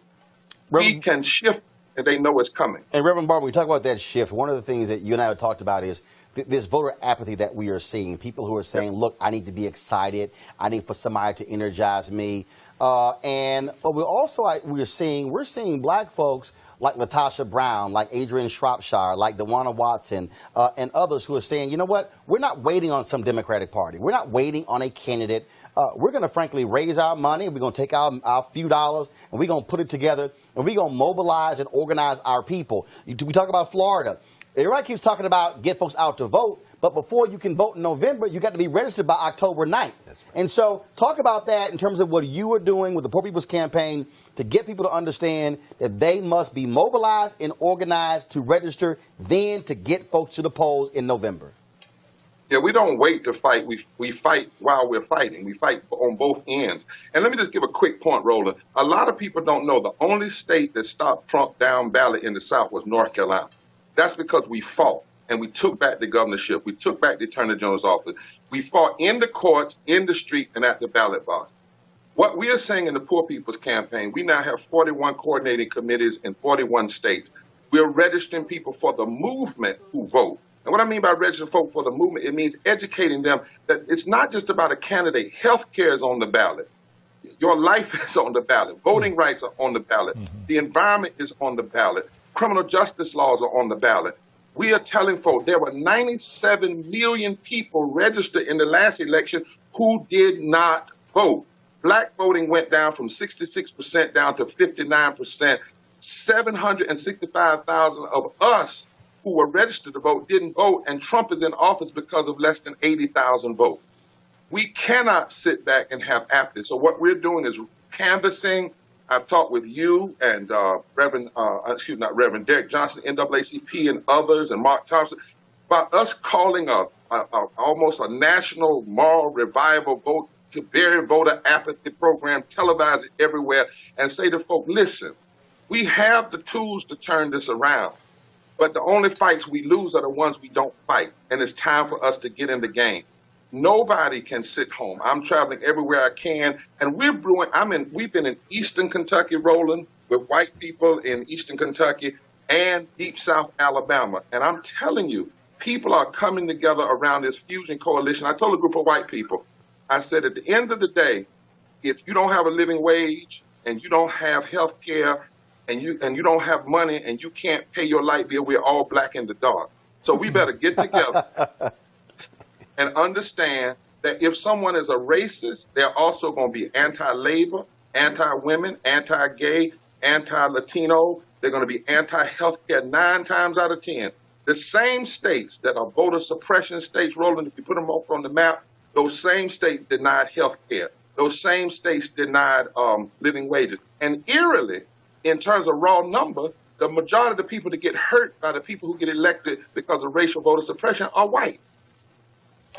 We can shift, and they know it's coming. And Reverend Barber, we talk about that shift. One of the things that you and I have talked about is this voter apathy that we are seeing. People who are saying, look, I need to be excited. I need for somebody to energize me. And but we're seeing black folks like Latasha Brown, like Adrian Shropshire, like DeWanna Watson, and others who are saying, you know what, we're not waiting on some Democratic Party. We're not waiting on a candidate. We're going to, frankly, raise our money. We're going to take our few dollars, and we're going to put it together, and we're going to mobilize and organize our people. We talk about Florida. Everybody keeps talking about get folks out to vote, but before you can vote in November, you got to be registered by October 9th. That's right. And so talk about that in terms of what you are doing with the Poor People's Campaign to get people to understand that they must be mobilized and organized to register, then to get folks to the polls in November. Yeah, we don't wait to fight. We fight while we're fighting. We fight on both ends. And let me just give a quick point, Roland. A lot of people don't know the only state that stopped Trump down ballot in the South was North Carolina. That's because we fought, and we took back the governorship. We took back the Attorney General's office. We fought in the courts, in the street, and at the ballot box. What we are saying in the Poor People's Campaign, we now have 41 coordinating committees in 41 states. We're registering people for the movement who vote. And what I mean by registering folk for the movement, it means educating them that it's not just about a candidate. Health care is on the ballot. Your life is on the ballot. Voting rights are on the ballot. The environment is on the ballot. Criminal justice laws are on the ballot. We are telling folks there were 97 million people registered in the last election who did not vote. Black voting went down from 66% down to 59%. 765,000 of us who were registered to vote didn't vote, and Trump is in office because of less than 80,000 votes. We cannot sit back and have apathy. So what we're doing is canvassing. I've talked with you and Reverend Derek Johnson, NAACP, and others, and Mark Thompson. by us calling almost a national moral revival vote to bury voter apathy program, televise it everywhere, and say to folk, listen, we have the tools to turn this around, but the only fights we lose are the ones we don't fight, and it's time for us to get in the game. Nobody can sit home. I'm traveling everywhere I can, and we've been in Eastern Kentucky, Roland, with white people in Eastern Kentucky and Deep South Alabama, and I'm telling you, people are coming together around this fusion coalition. I told a group of white people, I said, at the end of the day, if you don't have a living wage and you don't have health care and you don't have money and you can't pay your light bill, we're all black in the dark. So we better get together and understand that if someone is a racist, they're also going to be anti-labor, anti-women, anti-gay, anti-Latino. They're going to be anti-healthcare 9 times out of 10. The same states that are voter suppression states, Roland, if you put them up on the map, those same states denied health care. Those same states denied living wages. And eerily, in terms of raw number, the majority of the people that get hurt by the people who get elected because of racial voter suppression are white.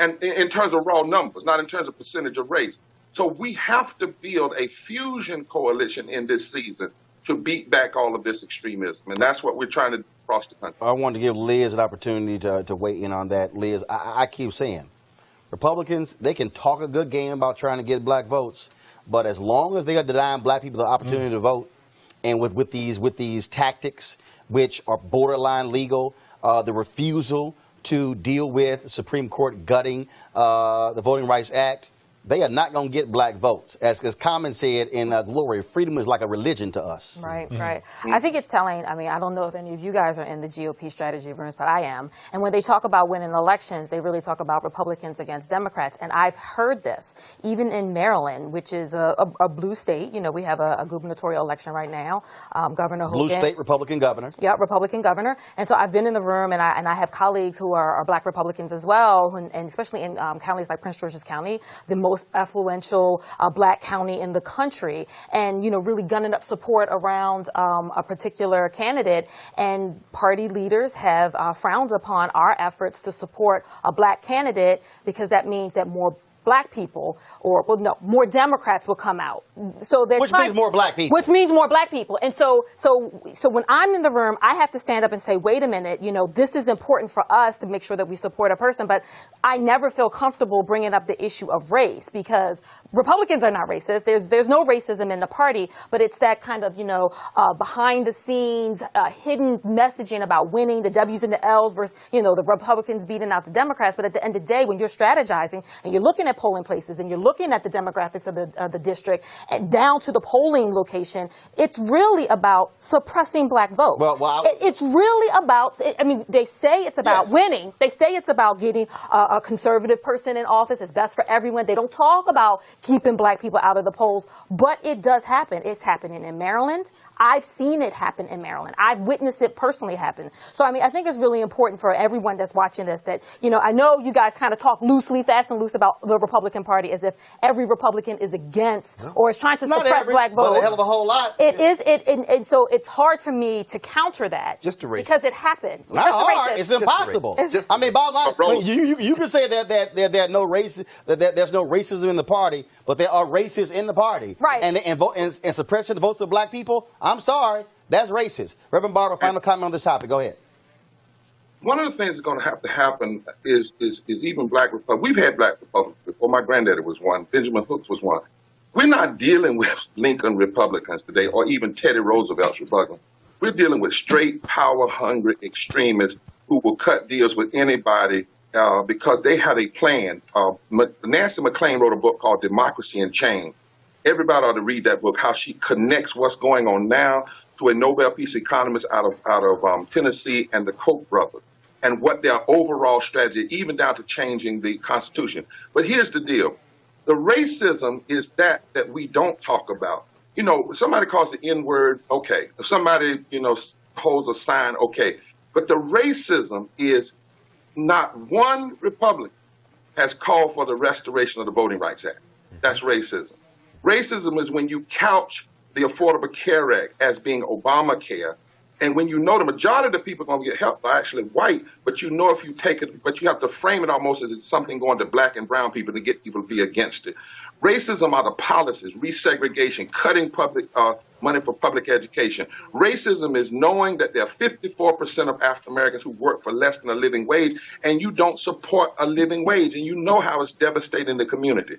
And in terms of raw numbers, not in terms of percentage of race. So we have to build a fusion coalition in this season to beat back all of this extremism. And that's what we're trying to do across the country. I wanted to give Liz an opportunity to weigh in on that. Liz, I keep saying, Republicans, they can talk a good game about trying to get black votes, but as long as they are denying black people the opportunity to vote, and with these tactics, which are borderline legal, the refusal to deal with Supreme Court gutting the Voting Rights Act, they are not going to get black votes. As Common said in Glory, freedom is like a religion to us. Right, right. I think it's telling. I mean, I don't know if any of you guys are in the GOP strategy rooms, but I am. And when they talk about winning elections, they really talk about Republicans against Democrats. And I've heard this, even in Maryland, which is a blue state. You know, we have a gubernatorial election right now. Governor Hogan. Blue state, Republican governor. Yeah, Republican governor. And so I've been in the room, and I have colleagues who are black Republicans as well, and especially in counties like Prince George's County, the most affluential black county in the country, and really gunning up support around a particular candidate. And party leaders have frowned upon our efforts to support a black candidate because that means that more black people, more Democrats will come out. So which means more black people. Which means more black people. And so when I'm in the room, I have to stand up and say, wait a minute, this is important for us to make sure that we support a person. But I never feel comfortable bringing up the issue of race because Republicans are not racist. There's no racism in the party, but it's that kind of, behind the scenes, hidden messaging about winning, the W's and the L's versus, the Republicans beating out the Democrats. But at the end of the day, when you're strategizing and you're looking at polling places and you're looking at the demographics of the district and down to the polling location, it's really about suppressing black vote. It's really about, they say it's about winning. They say it's about getting a conservative person in office. It's best for everyone. They don't talk about keeping black people out of the polls, but it does happen. It's happening in Maryland. I've seen it happen in Maryland. I've witnessed it personally happen. So, I think it's really important for everyone that's watching this that, I know you guys kind of talk loosely, fast and loose about the Republican Party as if every Republican is against or is trying to suppress black votes. But a hell of a whole lot. It is, and so it's hard for me to counter that. Just a racist. Because it happens. Not hard. It's impossible. Bottom line, you can say that there's no racism in the party, but there are racists in the party. Right. And suppression of votes of black people, I'm sorry, that's racist. Reverend Barber, final comment on this topic. Go ahead. One of the things that's going to have to happen is even black Republicans. We've had black Republicans before. My granddaddy was one. Benjamin Hooks was one. We're not dealing with Lincoln Republicans today or even Teddy Roosevelt's Republicans. We're dealing with straight power-hungry extremists who will cut deals with anybody because they have a plan. Nancy McLean wrote a book called Democracy in Change. Everybody ought to read that book, how she connects what's going on now to a Nobel Peace economist out of Tennessee and the Koch brothers, and what their overall strategy, even down to changing the Constitution. But here's the deal. The racism is that we don't talk about. Somebody calls the N-word, okay. If somebody, holds a sign, okay. But the racism is not one Republican has called for the restoration of the Voting Rights Act. That's racism. Racism is when you couch the Affordable Care Act as being Obamacare And when you know the majority of the people going to get help are actually white, but you know if you take it, but you have to frame it almost as it's something going to black and brown people to get people to be against it. Racism are the policies, resegregation, cutting public money for public education. Racism is knowing that there are 54% of African Americans who work for less than a living wage, and you don't support a living wage, and you know how it's devastating the community.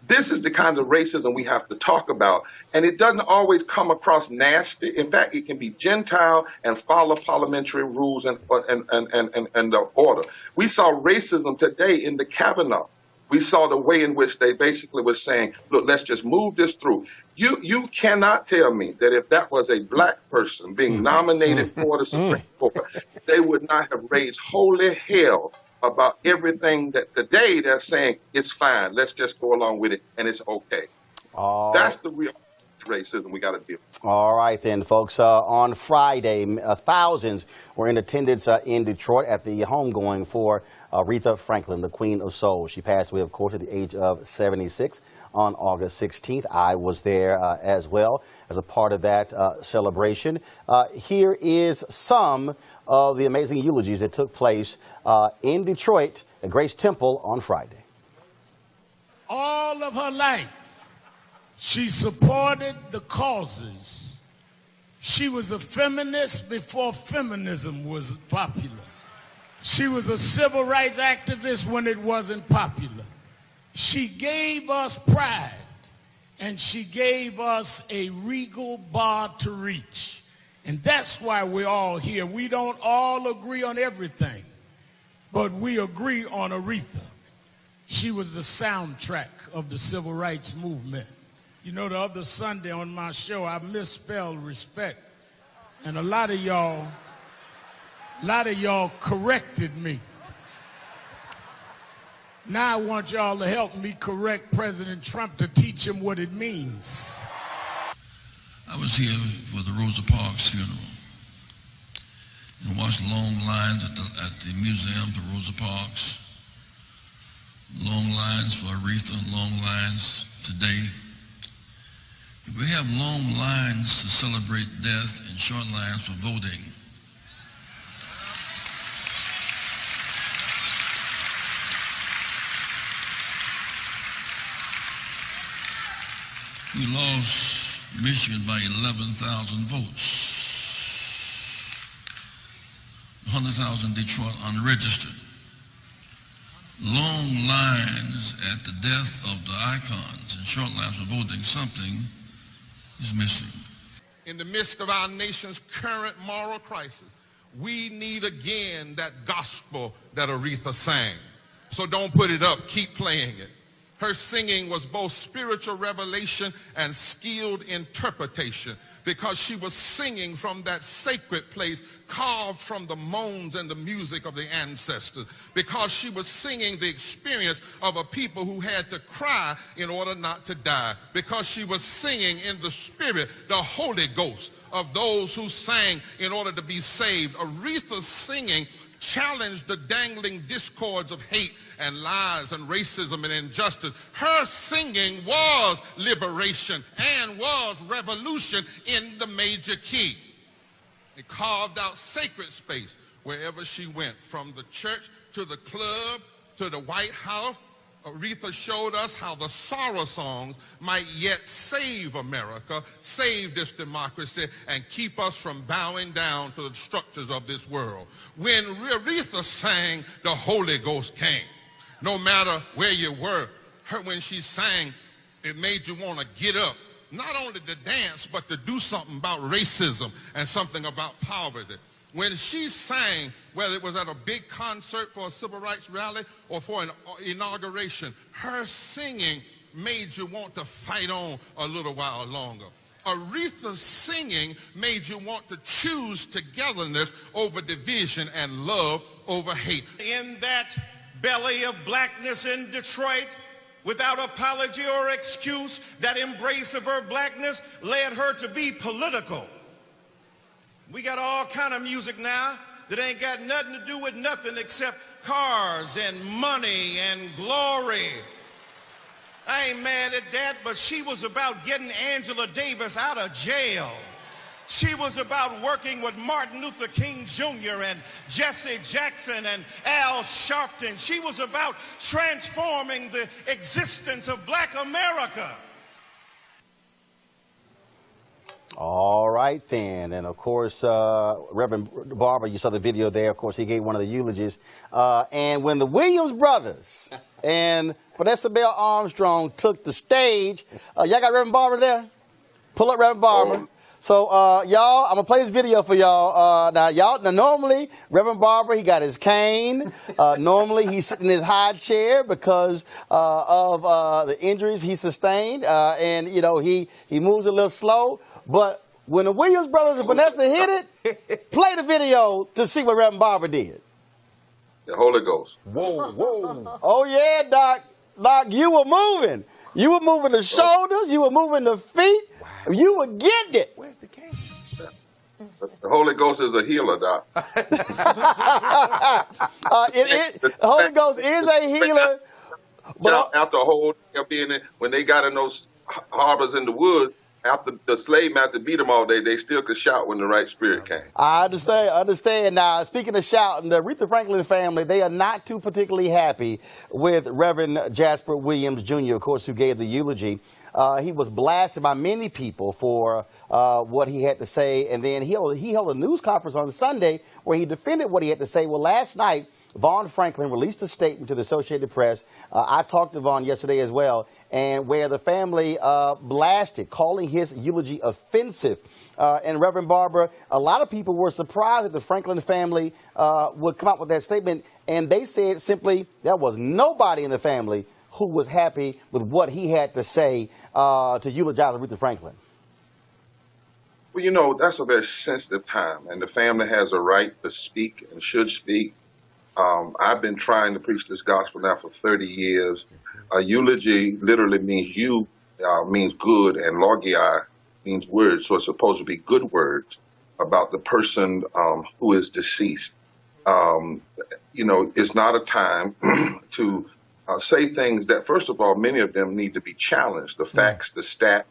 This is the kind of racism we have to talk about, and it doesn't always come across nasty. In fact, it can be Gentile and follow parliamentary rules and the order. We saw racism today in the Kavanaughs. We saw the way in which they basically were saying, look, let's just move this through. You cannot tell me that if that was a black person being nominated for the Supreme Court, they would not have raised holy hell about everything that today they're saying it's fine. Let's just go along with it and it's okay. That's the real racism we got to deal with. All right then, folks. On Friday, thousands were in attendance in Detroit at the homegoing for Aretha Franklin, the Queen of Soul. She passed away, of course, at the age of 76 on August 16th. I was there as well as a part of that celebration. Here is some of the amazing eulogies that took place in Detroit at Grace Temple on Friday. All of her life, she supported the causes. She was a feminist before feminism was popular. She was a civil rights activist when it wasn't popular. She gave us pride, and she gave us a regal bar to reach. And that's why we're all here. We don't all agree on everything, but we agree on Aretha. She was the soundtrack of the civil rights movement. You know, the other Sunday on my show, I misspelled respect. And a lot of y'all corrected me. Now I want y'all to help me correct President Trump to teach him what it means. I was here for the Rosa Parks funeral and watched long lines at the museum for Rosa Parks, long lines for Aretha, long lines today. We have long lines to celebrate death and short lines for voting. We lost Michigan by 11,000 votes. 100,000 Detroit unregistered. Long lines at the death of the icons and short lines for voting. Something is missing. In the midst of our nation's current moral crisis, we need again that gospel that Aretha sang. So don't put it up, keep playing it. Her singing was both spiritual revelation and skilled interpretation, because she was singing from that sacred place carved from the moans and the music of the ancestors, because she was singing the experience of a people who had to cry in order not to die, because she was singing in the spirit, the Holy Ghost of those who sang in order to be saved. Aretha's singing challenged the dangling discords of hate and lies and racism and injustice. Her singing was liberation and was revolution in the major key. It carved out sacred space wherever she went, from the church to the club to the White House. Aretha showed us how the sorrow songs might yet save America, save this democracy, and keep us from bowing down to the structures of this world. When Aretha sang, the Holy Ghost came. No matter where you were, when she sang, it made you want to get up, not only to dance, but to do something about racism and something about poverty. When she sang, whether it was at a big concert for a civil rights rally or for an inauguration, her singing made you want to fight on a little while longer. Aretha's singing made you want to choose togetherness over division and love over hate. In that belly of blackness in Detroit, without apology or excuse, that embrace of her blackness led her to be political. We got all kind of music now that ain't got nothing to do with nothing except cars and money and glory. I ain't mad at that, but she was about getting Angela Davis out of jail. She was about working with Martin Luther King Jr. and Jesse Jackson and Al Sharpton. She was about transforming the existence of Black America. All right, then. And, of course, Reverend Barber, you saw the video there. Of course, he gave one of the eulogies. And when the Williams brothers and Vanessa Bell Armstrong took the stage, y'all got Reverend Barber there? Pull up Reverend Barber. So, y'all, I'm going to play this video for y'all. Now, normally, Reverend Barber, he got his cane. Normally, he's sitting in his high chair because of the injuries he sustained. And, you know, he moves a little slow. But when the Williams brothers and Vanessa hit it, play the video to see what Reverend Barber did. The Holy Ghost. Whoa, whoa. Oh, yeah, Doc. Doc, you were moving. You were moving the shoulders. You were moving the feet. Wow. You were getting it. Where's the cane? The Holy Ghost is a healer, Doc. The Holy Ghost is a healer. But after a whole day of being in, when they got in those harbors in the woods, after the slave master beat them all day, they still could shout when the right spirit came. I understand. Now, speaking of shouting, the Aretha Franklin family, they are not too particularly happy with Reverend Jasper Williams, Jr., of course, who gave the eulogy. He was blasted by many people for what he had to say, and then he held a news conference on Sunday where he defended what he had to say. Well, last night, Vaughn Franklin released a statement to the Associated Press. I talked to Vaughn yesterday as well, and where the family blasted, calling his eulogy offensive. And Reverend Barber, a lot of people were surprised that the Franklin family would come out with that statement, and they said simply there was nobody in the family who was happy with what he had to say to eulogize Aretha Franklin. Well, you know, that's a very sensitive time, and the family has a right to speak and should speak. I've been trying to preach this gospel now for 30 years. A eulogy literally means means good, and logia means words, so it's supposed to be good words about the person who is deceased. You know, it's not a time to say things that, first of all, many of them need to be challenged. The facts, the stat,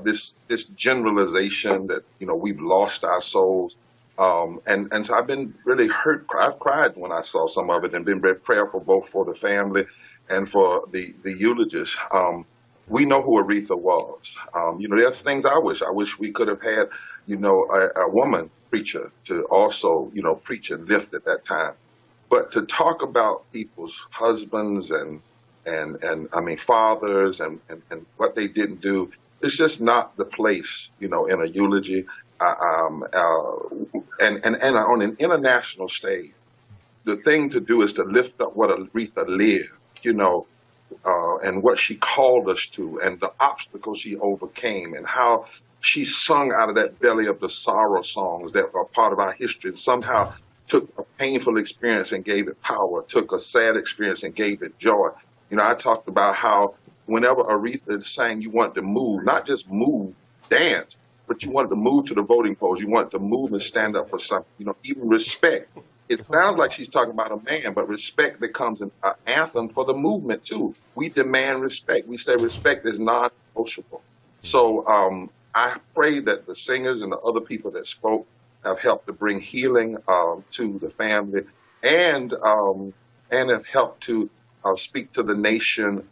this generalization that, you know, we've lost our souls. And so I've been really hurt. I've cried when I saw some of it and been very prayerful both for the family and for the eulogists. We know who Aretha was. You know, there's things I wish we could have had, you know, a woman preacher to also, you know, preach and lift at that time. But to talk about people's husbands and I mean, fathers and what they didn't do, it's just not the place, you know, in a eulogy. And on an international stage, the thing to do is to lift up what Aretha lived, you know, and what she called us to, and the obstacles she overcame, and how she sung out of that belly of the sorrow songs that are part of our history, and somehow took a painful experience and gave it power, took a sad experience and gave it joy. You know, I talked about how whenever Aretha sang, you wanted to move, not just move, dance, but you wanted to move to the voting polls. You wanted to move and stand up for something. You know, even respect. It sounds like she's talking about a man, but respect becomes an anthem for the movement, too. We demand respect. We say respect is non-negotiable. So I pray that the singers and the other people that spoke have helped to bring healing to the family and have helped to speak to the nation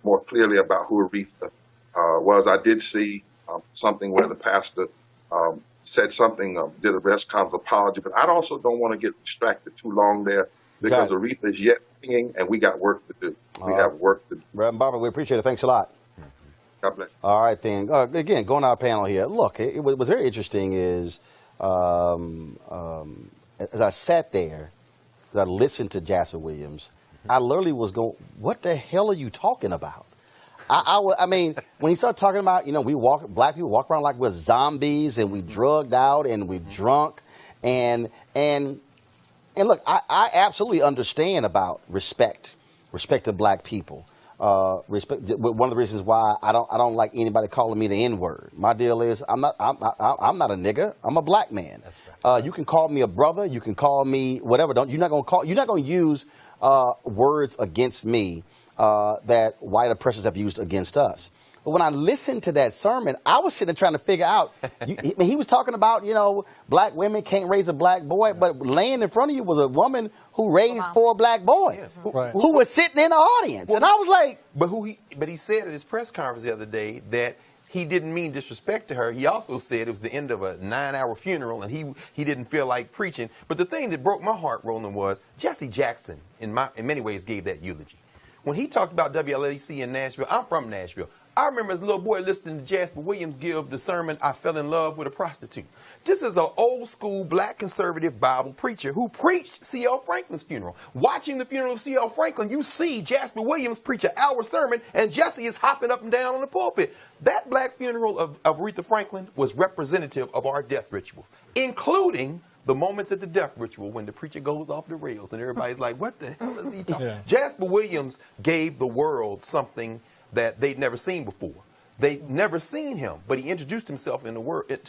more clearly about who Aretha was. I did see something where the pastor said something, did a press conference apology, but I also don't want to get distracted too long there because Aretha is yet singing and we got work to do. We have work to do. Reverend Barber, we appreciate it. Thanks a lot. God bless. All right, then. Again, going to our panel here. Look, it was very interesting is as I sat there, as I listened to Jasper Williams, I literally was going, what the hell are you talking about? I mean, when he started talking about, you know, black people walk around like we're zombies and we drugged out and we drunk and look, I absolutely understand about respect to black people. Respect. One of the reasons why I don't like anybody calling me the N-word. My deal is I'm not a nigga. I'm a black man. That's right. You can call me a brother. You can call me whatever. You're not gonna use words against me that white oppressors have used against us. But when I listened to that sermon, I was sitting there trying to figure out, he was talking about, black women can't raise a black boy, but laying in front of you was a woman who raised 4 black boys, who was sitting in the audience. And I was like... But he said at his press conference the other day that he didn't mean disrespect to her. He also said it was the end of a 9-hour funeral, and he didn't feel like preaching. But the thing that broke my heart, Roland, was Jesse Jackson, in many ways, gave that eulogy. When he talked about WLAC in Nashville, I'm from Nashville. I remember as a little boy listening to Jasper Williams give the sermon, I Fell in Love with a Prostitute. This is an old school black conservative Bible preacher who preached C.L. Franklin's funeral. Watching the funeral of C.L. Franklin, you see Jasper Williams preach an hour sermon and Jesse is hopping up and down on the pulpit. That black funeral of Aretha Franklin was representative of our death rituals, including the moments at the death ritual when the preacher goes off the rails and everybody's like, what the hell is he talking? Jasper Williams gave the world something that they'd never seen before. They'd never seen him, but he introduced himself to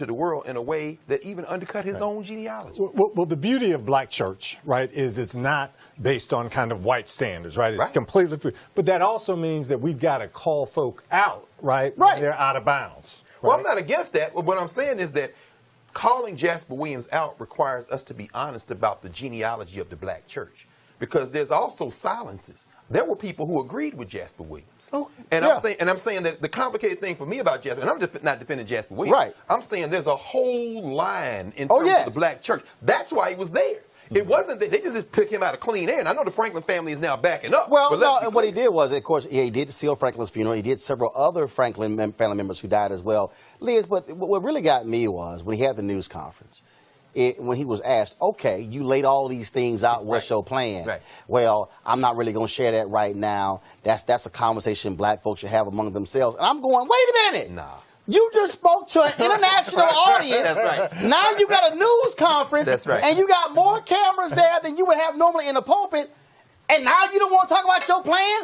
the world in a way that even undercut his own genealogy. Well, the beauty of black church, right, is it's not based on kind of white standards, right? It's completely free. But that also means that we've got to call folk out, right? When they're out of bounds. Right? Well, I'm not against that. What I'm saying is that calling Jasper Williams out requires us to be honest about the genealogy of the black church, because there's also silences. There were people who agreed with Jasper Williams. I'm saying that the complicated thing for me about Jasper, and I'm not defending Jasper Williams. I'm saying there's a whole line in terms of the black church. That's why he was there. It wasn't that they just picked him out of clean air. And I know the Franklin family is now backing up. Well, no, and what he did was, of course, he did C.L. Franklin's funeral. He did several other Franklin family members who died as well. Liz, but what really got me was when he had the news conference. When he was asked, okay, you laid all these things out, what's your plan? Well, I'm not really going to share that right now. That's a conversation black folks should have among themselves. And I'm going, wait a minute. Nah. You just spoke to an international audience. Now you got a news conference. And you got more cameras there than you would have normally in a pulpit. And now you don't want to talk about your plan?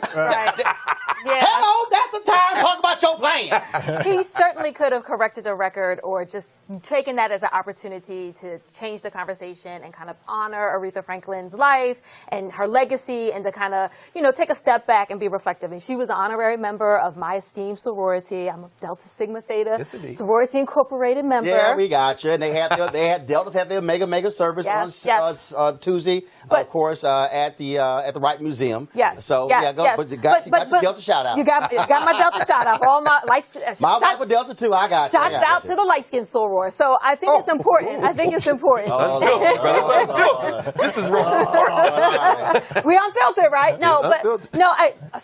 Hello, that's the time to talk about your plan. He certainly could have corrected the record or just taken that as an opportunity to change the conversation and kind of honor Aretha Franklin's life and her legacy and to kind of, take a step back and be reflective. And she was an honorary member of my esteemed sorority. I'm a Delta Sigma Theta Sorority Incorporated member. Yeah, we got you. And Deltas had their mega service on Tuesday, of course, at the Wright Museum. So but you got your Delta shout out. You got my Delta shout out for all my my wife for Delta too. I got you. Shouts out to the light skinned soror. So I think it's important. I think it's important. This is wrong. We unfiltered, right? No,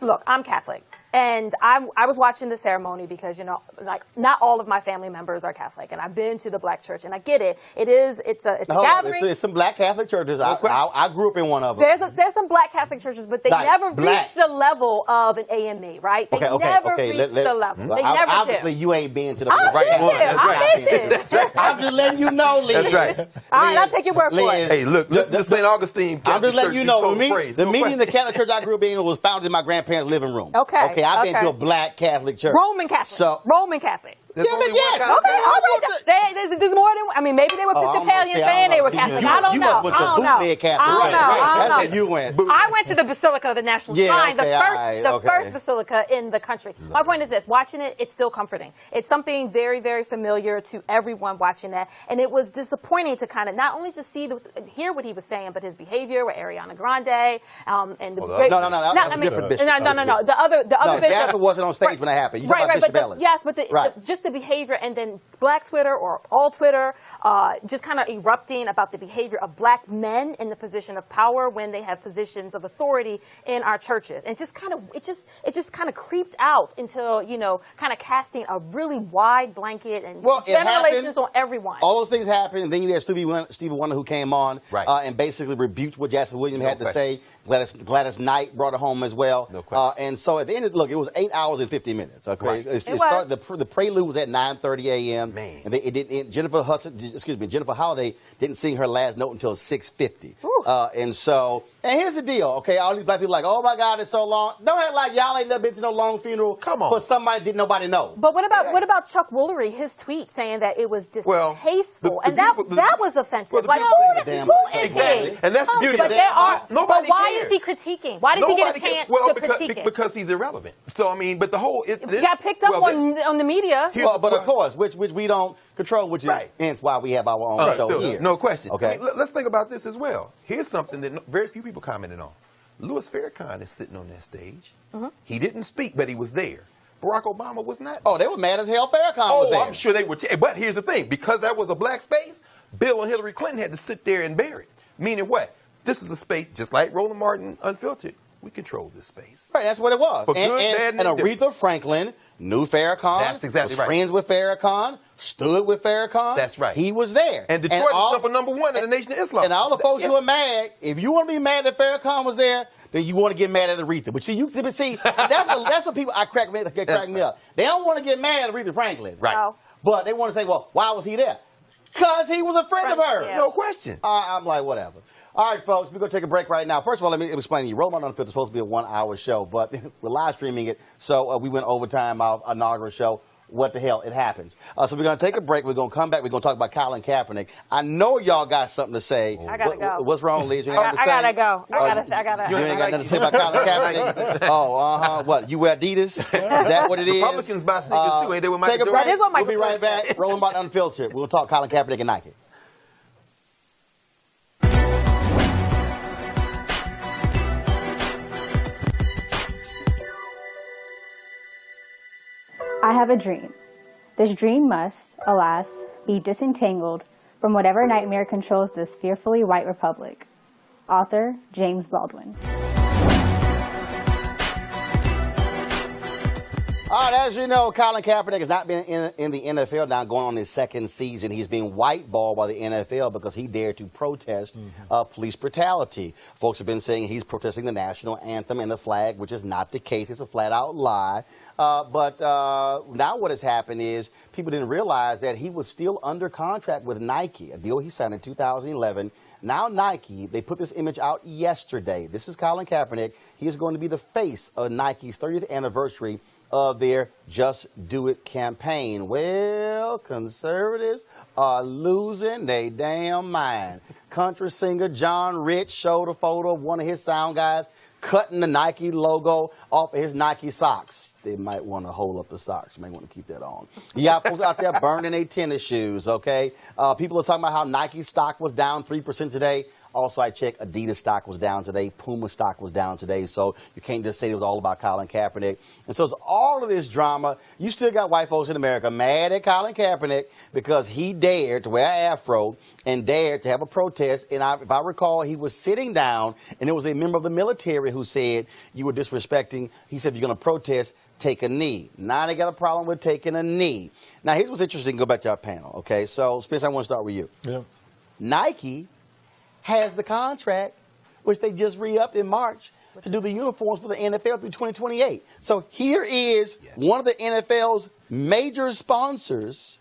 look, I'm Catholic. And I was watching the ceremony because, not all of my family members are Catholic. And I've been to the black church, and I get it. It's a gathering. There's some black Catholic churches. I grew up in one of them. There's some black Catholic churches, but they never reached the level of an AME, right? They never reached the level. They never did. Obviously, you ain't been to the right one. That's right. I'm just letting you know, Liz. That's right. I'll take your word for it. Hey, look, listen to St. Augustine Catholic I'm just letting Church, you know, the meeting in the Catholic church I grew up in was founded in my grandparents' living room. Okay, I've been to a black Catholic church. Roman Catholic. Roman Catholic. Yes. There's more than. Maybe they were Episcopalian saying they were Catholic. I don't know. You went. I went to the Basilica of the National Shrine, the first basilica in the country. My point is this: watching it, it's still comforting. It's something very, very familiar to everyone watching that, and it was disappointing to kind of not only just hear what he was saying, but his behavior with Ariana Grande and the no. The other bishop. Jasper wasn't on stage when that happened. You talking about Bishop Ellis? Yes, but just the behavior, and then black Twitter or all Twitter just kind of erupting about the behavior of black men in the position of power when they have positions of authority in our churches, and it just kind of creeped out until kind of casting a really wide blanket and generations on everyone. All those things happened, and then you had Stevie Wonder who came on and basically rebuked what Jasper Williams had to say. Gladys Knight brought it home as well. And so at the end of it was 8 hours and 50 minutes. Okay, the prelude was at 9:30 a.m. And Jennifer Holiday didn't sing her last note until 6:50. And And here's the deal, okay? All these black people like, oh my God, it's so long. Don't act like y'all ain't never been to no long funeral. Come on. For somebody didn't nobody know. But what about Chuck Woolery, his tweet saying that it was distasteful, and that was offensive. Like, who is he? And that's the beauty of that. Nobody But why cares. is he critiquing? Why does he get a chance to critique it? Because he's irrelevant. So, I mean, but the whole... It got picked up on the media. Well, but of course, which we don't control, which is hence why we have our own show here. No question. Okay. I mean, let's think about this as well. Here's something that very few people commented on. Louis Farrakhan is sitting on that stage. He didn't speak, but he was there. Barack Obama was not. Oh, they were mad as hell Farrakhan was there. I'm sure they were. But here's the thing. Because that was a black space, Bill and Hillary Clinton had to sit there and bear it. Meaning what? This is a space, just like Roland Martin Unfiltered. We control this space. Right, that's what it was. For good, bad, and Aretha Franklin knew Farrakhan. That's exactly was right. Friends with Farrakhan, stood with Farrakhan. That's right. He was there. And Detroit was up for #1 in the Nation of Islam. And all the folks who are mad, if you want to be mad that Farrakhan was there, then you want to get mad at Aretha. But see, that's what people crack me up. They don't want to get mad at Aretha Franklin. Right. No. But they want to say, well, why was he there? Because he was a friend of hers. Yeah. No question. I'm like, whatever. All right, folks, we're going to take a break right now. First of all, let me explain to you. Roland Martin Unfiltered is supposed to be a 1-hour show, but we're live streaming it, so we went overtime our inaugural show. What the hell? It happens. So we're going to take a break. We're going to come back. We're going to talk about Colin Kaepernick. I know y'all got something to say. I got to go. What's wrong, Liz? I got to go. I got to. You ain't got nothing to say about Colin Kaepernick? What? You wear Adidas? Is that what it is? Republicans buy sneakers too, ain't they? With Michael Take a Jordan? break. That is what We'll Michael be right Jordan back. Roland Martin Unfiltered. We'll talk Colin Kaepernick and Nike. I have a dream. This dream must, alas, be disentangled from whatever nightmare controls this fearfully white republic. Author, James Baldwin. All right, as you know, Colin Kaepernick has not been in the NFL now, going on his second season. He's being whiteballed by the NFL because he dared to protest police brutality. Folks have been saying he's protesting the national anthem and the flag, which is not the case. It's a flat-out lie. But now what has happened is people didn't realize that he was still under contract with Nike, a deal he signed in 2011. Now Nike, they put this image out yesterday. This is Colin Kaepernick. He is going to be the face of Nike's 30th anniversary of their Just Do It campaign. Well, conservatives are losing their damn mind. Country singer John Rich showed a photo of one of his sound guys cutting the Nike logo off of his Nike socks. They might want to hold up the socks. You may want to keep that on. You got folks out there burning their tennis shoes, okay? People are talking about how Nike stock was down 3% today. Also, I checked, Adidas stock was down today. Puma stock was down today. So you can't just say it was all about Colin Kaepernick. And so it's all of this drama. You still got white folks in America mad at Colin Kaepernick because he dared to wear an afro and dared to have a protest. And if I recall, he was sitting down, and it was a member of the military who said, you were disrespecting. He said, if you're going to protest, take a knee. Now they got a problem with taking a knee. Now, here's what's interesting. Go back to our panel, okay? So, Spence, I want to start with you. Yeah. Nike has the contract, which they just re-upped in March, to do the uniforms for the NFL through 2028. So here is one of the NFL's major sponsors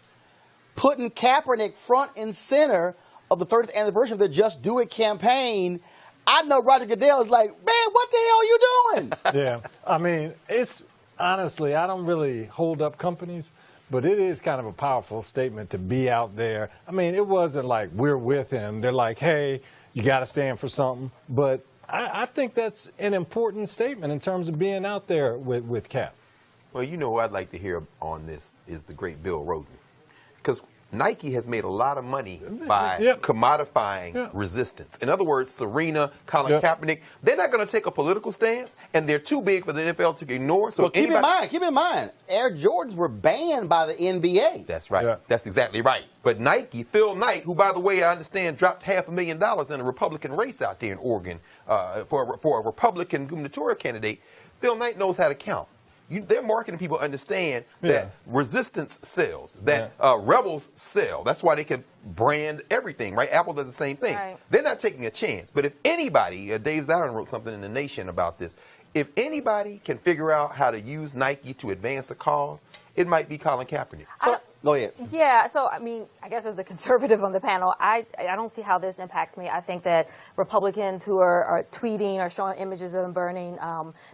putting Kaepernick front and center of the 30th anniversary of the Just Do It campaign. I know Roger Goodell is like, man, what the hell are you doing? Yeah, I mean, it's honestly, I don't really hold up companies, but it is kind of a powerful statement to be out there. I mean, it wasn't like we're with him. They're like, hey, you got to stand for something. But I think that's an important statement in terms of being out there with Cap. Well, you know who I'd like to hear on this is the great Bill Roden. Because Nike has made a lot of money by commodifying resistance. In other words, Serena, Colin Kaepernick, they're not going to take a political stance, and they're too big for the NFL to ignore. So well, keep in mind, Air Jordans were banned by the NBA. That's right. Yeah. That's exactly right. But Nike, Phil Knight, who, by the way, I understand dropped $500,000 in a Republican race out there in Oregon for a Republican gubernatorial candidate, Phil Knight knows how to count. Their marketing people understand that resistance sells, that rebels sell. That's why they can brand everything, right? Apple does the same thing. Right. They're not taking a chance. But if anybody, Dave Zirin wrote something in The Nation about this, if anybody can figure out how to use Nike to advance a cause, it might be Colin Kaepernick. Go ahead. Yeah, so, I mean, I guess as the conservative on the panel, I don't see how this impacts me. I think that Republicans who are tweeting or showing images of them burning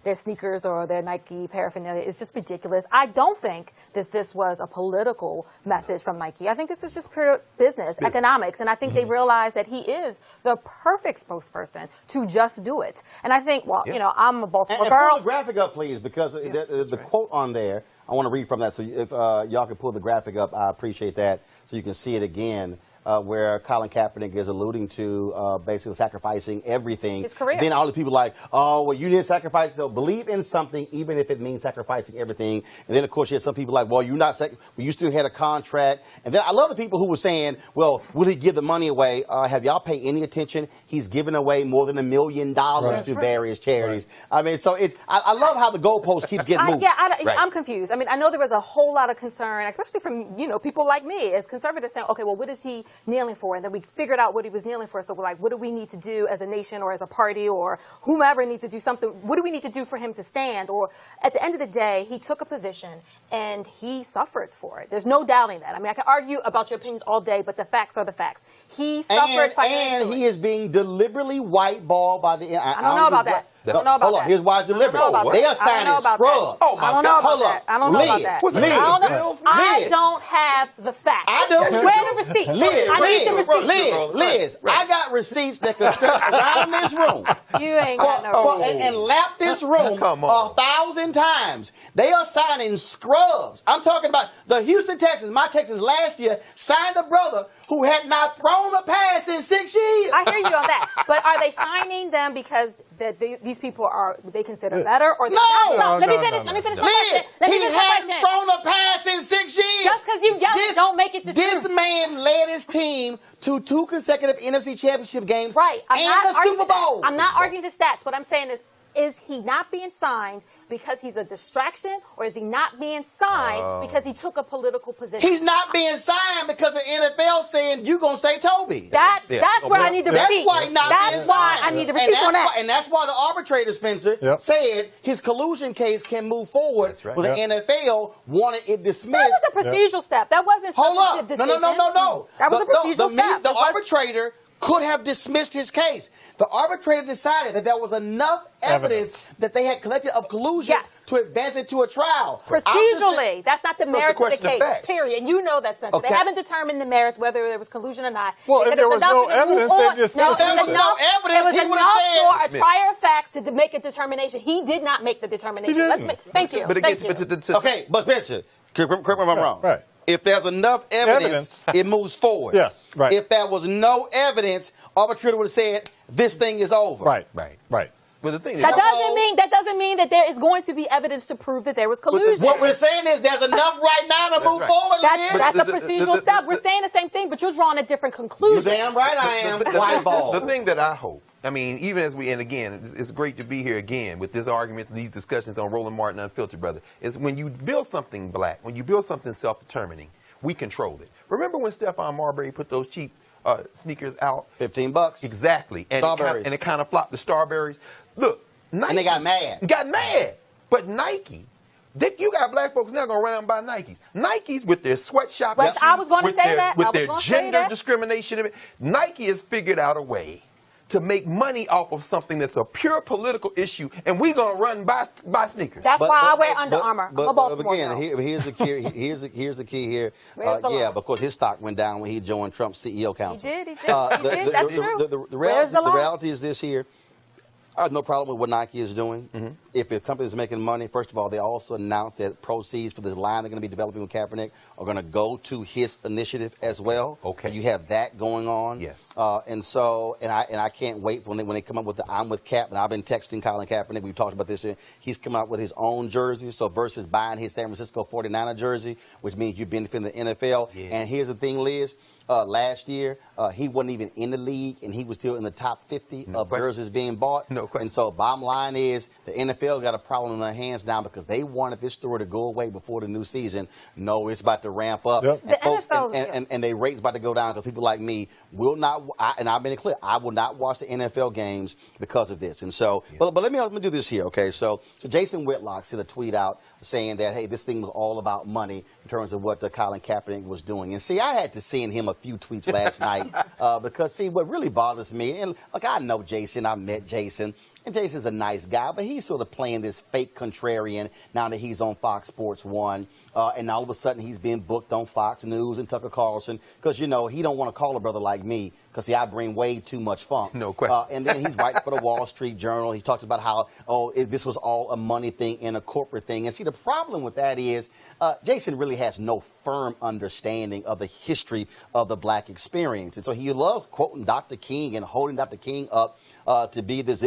their sneakers or their Nike paraphernalia is just ridiculous. I don't think that this was a political message from Nike. I think this is just pure business, economics, and I think they realize that he is the perfect spokesperson to just do it. And I think, well, you know, I'm a Baltimore girl. Pull the graphic up, please, because the quote on there, I want to read from that. So if y'all can pull the graphic up, I appreciate that, so you can see it again. Where Colin Kaepernick is alluding to basically sacrificing everything. His career. Then all the people like, oh, well, you didn't sacrifice. So believe in something, even if it means sacrificing everything. And then, of course, you had some people like, well, you're not. Well, you still had a contract. And then I love the people who were saying, well, will he give the money away? Have y'all paid any attention? He's given away more than $1 million to various charities. Right. I mean, so it's. I love how the goalpost keeps getting moved. I'm confused. I mean, I know there was a whole lot of concern, especially from people like me as conservatives saying, okay, well, what is he kneeling for? And then we figured out what he was kneeling for. So we're like, what do we need to do as a nation or as a party or whomever needs to do something? What do we need to do for him to stand? Or at the end of the day, he took a position and he suffered for it. There's no doubting that. I mean, I can argue about your opinions all day, but the facts are the facts. He suffered financially. And he is being deliberately whiteballed by the... I don't know about that. I don't know about Hold on, here's why it's deliberate. They are signing scrubs. Oh, my God. Hold on. I don't know about that. I don't have the facts. I do. Where the receipts? I need the receipts. Liz, I got receipts that could stretch around this room. You ain't got no receipts. And lap this room 1,000 times. They are signing scrubs. I'm talking about the Houston Texans, my Texans last year, signed a brother who had not thrown a pass in 6 years. I hear you on that. But are they signing them because these people are they consider better? Or no. Let me finish my question. He hadn't thrown a pass in 6 years. Just because you yell it don't make it the truth. This man led his team to 2 consecutive NFC Championship games and the Super Bowl. I'm not arguing the stats. What I'm saying is he not being signed because he's a distraction, or is he not being signed because he took a political position? He's not being signed because the NFL saying you gonna say Toby. That's where I need the receipt. That's why he's not being signed. That's why I need the receipt on that. And that's why the arbitrator, Spencer, said his collusion case can move forward. But the NFL wanted it dismissed. That was a procedural step. That wasn't Hold up. No. That was a procedural step. The arbitrator could have dismissed his case. The arbitrator decided that there was enough evidence that they had collected of collusion to advance it to a trial. Procedurally, that's not the merits of the case, fact. period. You know that, Spencer. Okay. They haven't determined the merits, whether there was collusion or not. Well, if there was no evidence, they just... If there was no evidence, it was enough for a trier of facts to make a determination. He did not make the determination. Thank you. Okay, but Spencer, correct me if I'm wrong. Right. If there's enough evidence, it moves forward. Yes, right. If there was no evidence, arbitrator would have said, this thing is over. Right. But the thing is, that doesn't mean that there is going to be evidence to prove that there was collusion. What we're saying is there's enough right now to move forward. That's a procedural step. We're saying the same thing, but you're drawing a different conclusion. You're damn right I am. White ball. The thing that I hope, I mean, even as and again, it's great to be here again with this argument and these discussions on Roland Martin Unfiltered, brother, is when you build something black, when you build something self-determining, we control it. Remember when Stephon Marbury put those cheap sneakers out? $15. Exactly. And it kind of flopped the Starberries. Look, Nike. And they got mad. But Nike, you got black folks now going to run out and buy Nikes. Nikes with their sweatshop issues, I was going to say that. With their gender discrimination. Nike has figured out a way to make money off of something that's a pure political issue, and we're going to run by sneakers. That's why I wear Under Armour. I'm a Baltimore girl. Here's the key here. Yeah, of course, his stock went down when he joined Trump's CEO council. He did. That's true. The reality is this here. I have no problem with what Nike is doing. If a company is making money, first of all, they also announced that proceeds for this line they're going to be developing with Kaepernick are going to go to his initiative as well. Okay. And you have that going on. Yes. And I can't wait when they come up with the I'm with Cap. And I've been texting Colin Kaepernick. We've talked about this. He's coming out with his own jersey. So versus buying his San Francisco 49er jersey, which means you're benefiting the NFL. Yeah. And here's the thing, Liz. Last year, he wasn't even in the league, and he was still in the top 50 of jerseys being bought. No question. And so bottom line is the NFL got a problem in their hands now because they wanted this story to go away before the new season. No, it's about to ramp up. Yep. And folks, and their rates about to go down because people like me will not, and I've been clear, I will not watch the NFL games because of this. And so, but let me do this here, okay? So Jason Whitlock sent a tweet out saying that, hey, this thing was all about money in terms of what Colin Kaepernick was doing. And see, I had to send him a few tweets last night because, see, what really bothers me, and like I know Jason, I met Jason, and Jason's a nice guy, but he's sort of playing this fake contrarian now that he's on Fox Sports 1. And all of a sudden he's being booked on Fox News and Tucker Carlson because, you know, he don't want to call a brother like me because, see, I bring way too much funk. No question. And then he's writing for the Wall Street Journal. He talks about how, this was all a money thing and a corporate thing. And see, the problem with that is Jason really has no firm understanding of the history of the black experience. And so he loves quoting Dr. King and holding Dr. King up to be this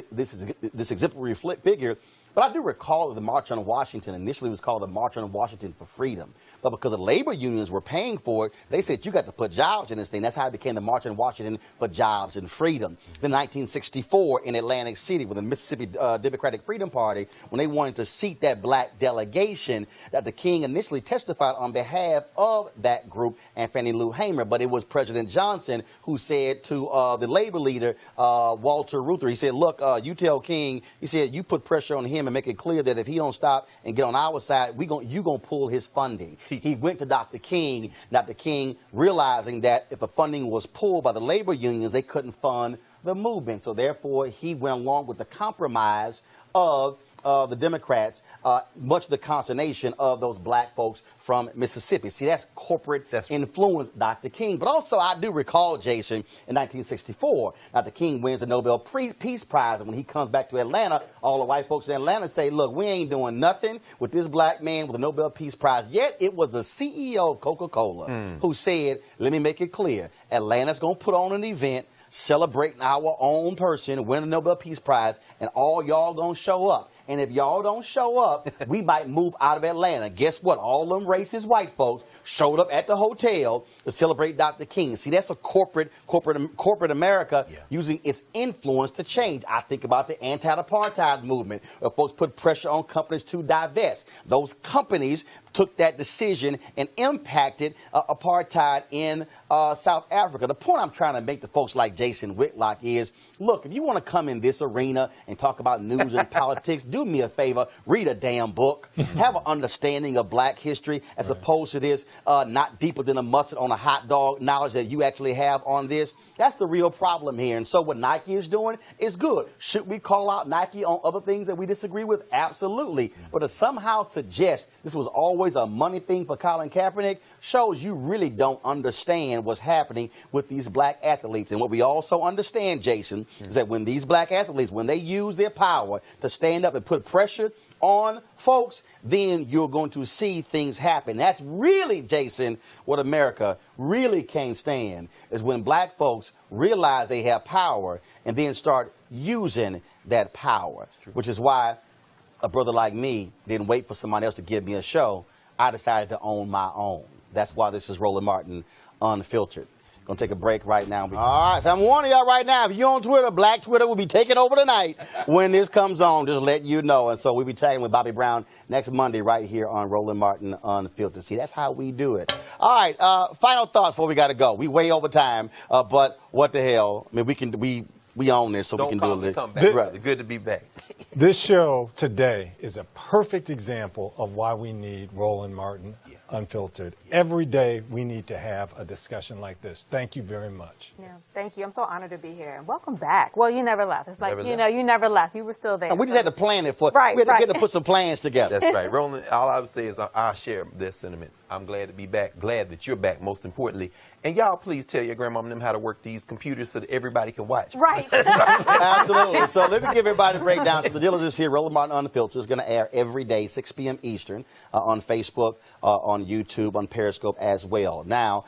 exemplary figure. But I do recall that the March on Washington initially was called the March on Washington for Freedom. But because the labor unions were paying for it, they said, you got to put jobs in this thing. That's how it became the March on Washington for Jobs and Freedom. Then 1964 in Atlantic City with the Mississippi Democratic Freedom Party, when they wanted to seat that black delegation, Dr. King initially testified on behalf of that group and Fannie Lou Hamer. But it was President Johnson who said to the labor leader, Walter Reuther, he said, look, you tell King, he said, you put pressure on him and make it clear that if he don't stop and get on our side, you gonna pull his funding. He went to Dr. King. Dr. King realizing that if the funding was pulled by the labor unions, they couldn't fund the movement. So therefore, he went along with the compromise of the Democrats, much to the consternation of those black folks from Mississippi. See, that's corporate influence, Dr. King. But also, I do recall, Jason, in 1964, Dr. King wins the Nobel Peace Prize. And when he comes back to Atlanta, all the white folks in Atlanta say, look, we ain't doing nothing with this black man with the Nobel Peace Prize. Yet it was the CEO of Coca-Cola who said, let me make it clear, Atlanta's going to put on an event celebrating our own person, winning the Nobel Peace Prize, and all y'all going to show up. And if y'all don't show up, we might move out of Atlanta. Guess what? All them racist white folks showed up at the hotel to celebrate Dr. King. See, that's a corporate America using its influence to change. I think about the anti-apartheid movement, where folks put pressure on companies to divest. Those companies took that decision and impacted apartheid in South Africa. The point I'm trying to make to folks like Jason Whitlock is, look, if you want to come in this arena and talk about news and politics, do me a favor, read a damn book. Have an understanding of black history as opposed to this not deeper than a mustard on a hot dog knowledge that you actually have on this. That's the real problem here. And so what Nike is doing is good. Should we call out Nike on other things that we disagree with? Absolutely. But to somehow suggest this was always a money thing for Colin Kaepernick shows you really don't understand what's happening with these black athletes. And what we also understand, Jason, is that when these black athletes, when they use their power to stand up and put pressure on folks, then you're going to see things happen. That's really, Jason, what America really can't stand, is when black folks realize they have power and then start using that power, which is why a brother like me didn't wait for somebody else to give me a show. I decided to own my own. That's why this is Roland Martin Unfiltered. Going to take a break right now. All right, so I'm warning y'all right now, if you're on Twitter, Black Twitter will be taking over tonight when this comes on, just let you know. And so we'll be chatting with Bobby Brown next Monday right here on Roland Martin Unfiltered. See, that's how we do it. All right, final thoughts before we got to go. We way over time, but what the hell? I mean, we own this, so we can do it. Come back. Right. Good to be back. This show today is a perfect example of why we need Roland Martin Unfiltered. Every day we need to have a discussion like this. Thank you very much. Yeah, thank you. I'm so honored to be here. And welcome back. Well, you never left. It's like, you never left. You were still there. We just had to plan it for right. We had to put some plans together. That's right. Roland, all I would say is I share this sentiment. I'm glad to be back. Glad that you're back, most importantly. And y'all, please tell your grandma and them how to work these computers so that everybody can watch. Right. Absolutely. So let me give everybody a breakdown. So the deal is this here. Roland Martin Unfiltered is going to air every day, 6 p.m. Eastern, on Facebook, on YouTube, on Periscope as well. Now,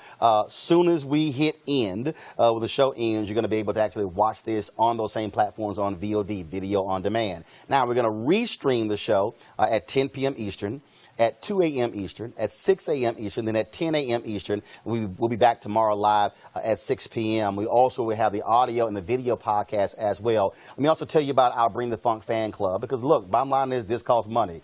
soon as we hit end, when the show ends, you're going to be able to actually watch this on those same platforms on VOD, video on demand. Now, we're going to restream the show at 10 p.m. Eastern. at 2 a.m. Eastern, at 6 a.m. Eastern, then at 10 a.m. Eastern. We'll be back tomorrow live at 6 p.m. We also will have the audio and the video podcast as well. Let me also tell you about our Bring the Funk fan club, because look, bottom line is this costs money.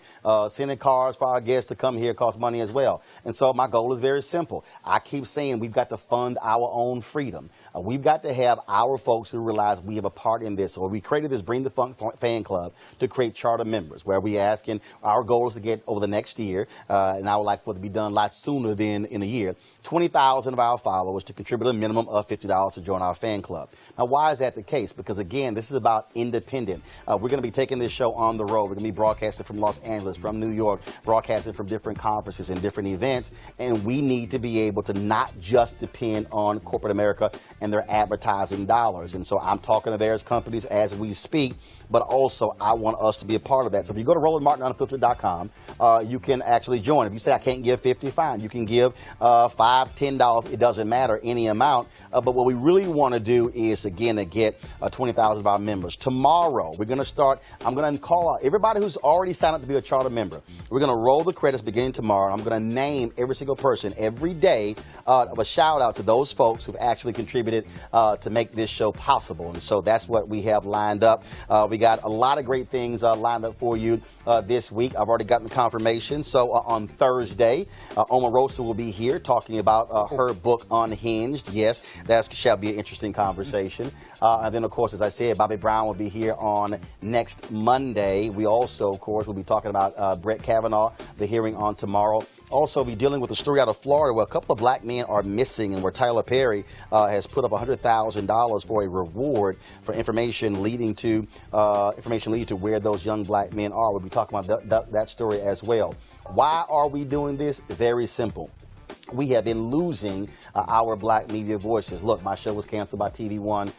Sending cars for our guests to come here costs money as well. And so my goal is very simple. I keep saying we've got to fund our own freedom. We've got to have our folks who realize we have a part in this. So we created this Bring the Funk fan club to create charter members, where we asking, our goal is to get over the next year, and I would like for it to be done a lot sooner than in a year, 20,000 of our followers to contribute a minimum of $50 to join our fan club. Now, why is that the case? Because, again, this is about independent. We're going to be taking this show on the road. We're going to be broadcasting from Los Angeles, from New York, broadcasting from different conferences and different events, and we need to be able to not just depend on corporate America and their advertising dollars. And so I'm talking to various companies as we speak, but also I want us to be a part of that. So if you go to RolandMartinUnfiltered.com, you can actually join. If you say I can't give 50, fine. You can give $5, $10. It doesn't matter, any amount. But what we really want to do is, again, to get 20,000 of our members. Tomorrow, we're going to start. I'm going to call out everybody who's already signed up to be a charter member. We're going to roll the credits beginning tomorrow. I'm going to name every single person every day of a shout out to those folks who've actually contributed to make this show possible. And so that's what we have lined up. We got a lot of great things lined up for you this week. I've already gotten the confirmation. So on Thursday, Omarosa will be here talking about her book Unhinged. Yes, that shall be an interesting conversation. And then, of course, as I said, Bobby Brown will be here on next Monday. We also, of course, will be talking about Brett Kavanaugh, the hearing on tomorrow. Also, be dealing with a story out of Florida where a couple of black men are missing, and where Tyler Perry has put up $100,000 for a reward for information leading to where those young black men are. We'll be talking about that story as well. Why are we doing this? Very simple. We have been losing our black media voices. Look, my show was canceled by TV One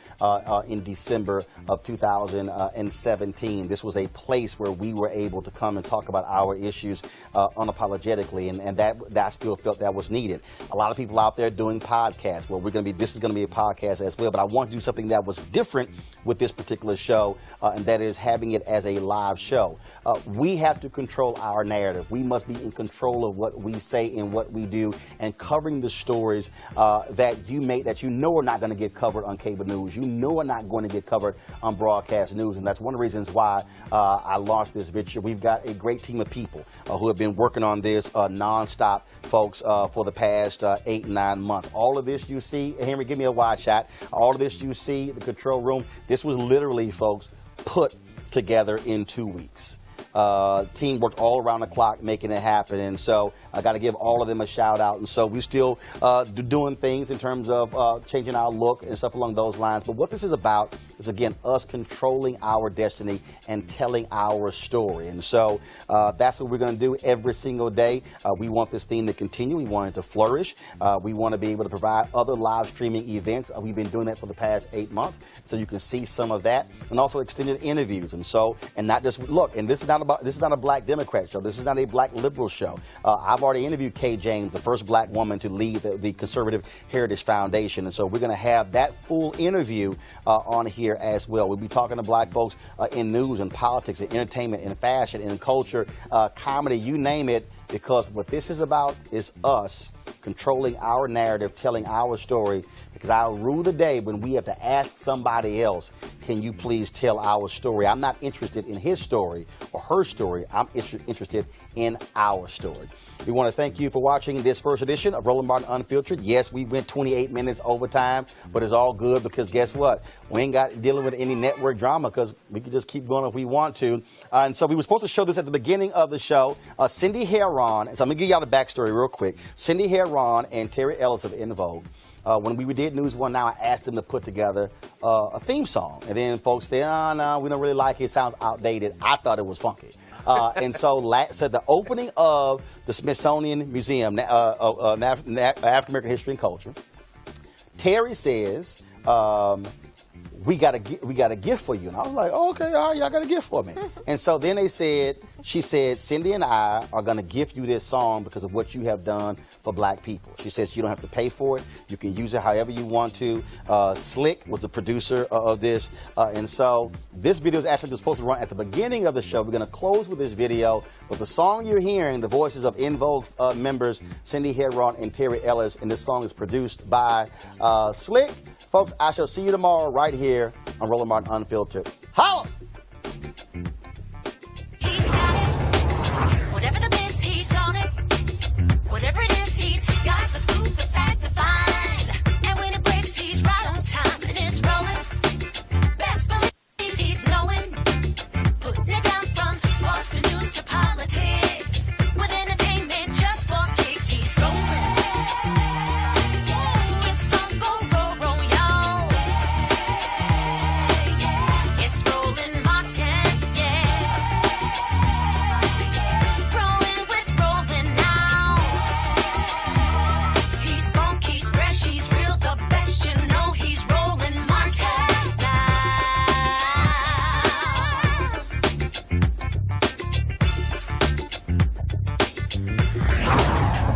in December of 2017. This was a place where we were able to come and talk about our issues unapologetically, and that I still felt that was needed. A lot of people out there doing podcasts. Well, this is going to be a podcast as well, but I want to do something that was different with this particular show, and that is having it as a live show. We have to control our narrative. We must be in control of what we say and what we do, and covering the stories that you know are not going to get covered on cable news. You know are not going to get covered on broadcast news, and that's one of the reasons why I launched this venture. We've got a great team of people who have been working on this nonstop, folks, for the past 8-9 months. All of this you see, Henry, give me a wide shot. All of this you see, the control room, this was literally, folks, put together in 2 weeks. Team worked all around the clock making it happen, and so I got to give all of them a shout out. And so we still doing things in terms of changing our look and stuff along those lines. But what this is about is, again, us controlling our destiny and telling our story. And so that's what we're going to do every single day. We want this theme to continue. We want it to flourish. We want to be able to provide other live streaming events. We've been doing that for the past 8 months, so you can see some of that, and also extended interviews. And so, and not just look. And this is not a black Democrat show. This is not a black liberal show. I've already interviewed Kay James, the first black woman to lead the Conservative Heritage Foundation. And so we're going to have that full interview on here as well. We'll be talking to black folks in news and politics and entertainment and fashion and culture, comedy, you name it, because what this is about is us controlling our narrative, telling our story, because I'll rue the day when we have to ask somebody else, can you please tell our story? I'm not interested in his story or her story. I'm interested in our story. We want to thank you for watching this first edition of Roland Martin Unfiltered. Yes, we went 28 minutes over time, but it's all good because guess what? We ain't got dealing with any network drama because we can just keep going if we want to. And so we were supposed to show this at the beginning of the show. Cindy Heron, so I'm going to give y'all the backstory real quick. Cindy Heron and Terry Ellis of En Vogue. When we did News One Now, I asked them to put together a theme song. And then folks said, oh, no, we don't really like it. It sounds outdated. I thought it was funky. And so the opening of the Smithsonian Museum of African American History and Culture, Terry says, we got a gift for you. And I was like, oh, okay, all right, y'all got a gift for me. And so then she said, Cindy and I are going to gift you this song because of what you have done for black people. She says you don't have to pay for it. You can use it however you want to. Slick was the producer of this. And so this video is actually supposed to run at the beginning of the show. We're going to close with this video. But the song you're hearing, the voices of In Vogue members Cindy Heron and Terry Ellis, and this song is produced by Slick. Folks, I shall see you tomorrow right here on Roland Martin Unfiltered. Holla! He's got it. Whatever the biz, he's on it. Whatever it is, he's got the scoop, the fact, the find. And when it breaks, he's right on time and it's rolling. Best believe he's knowing. Putting it down from sports to news to politics. With entertainment just for kicks, he's rolling. It's on Go Roll Roll, y'all. It's Roland Martin, yeah. Rolling with Roland now. He's funk, he's fresh, he's real, the best, you know he's Roland Martin now.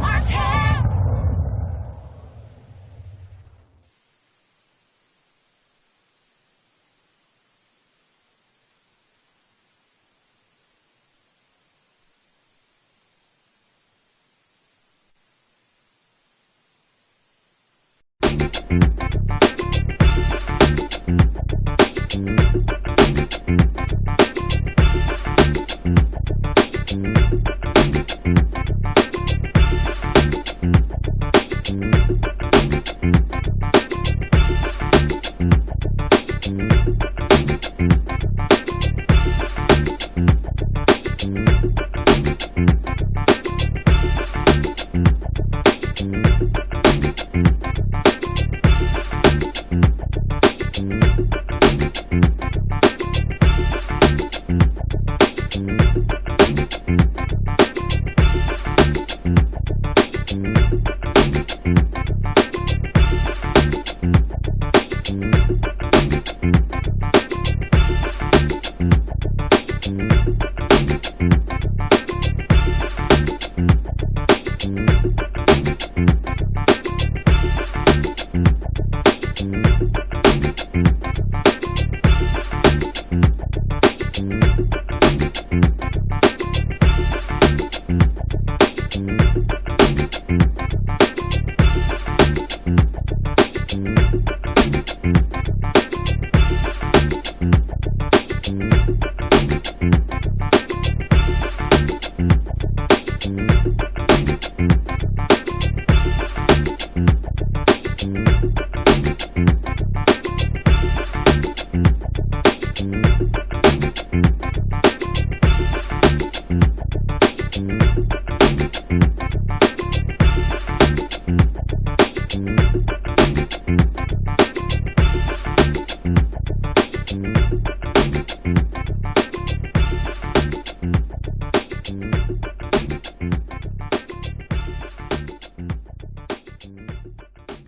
Martin.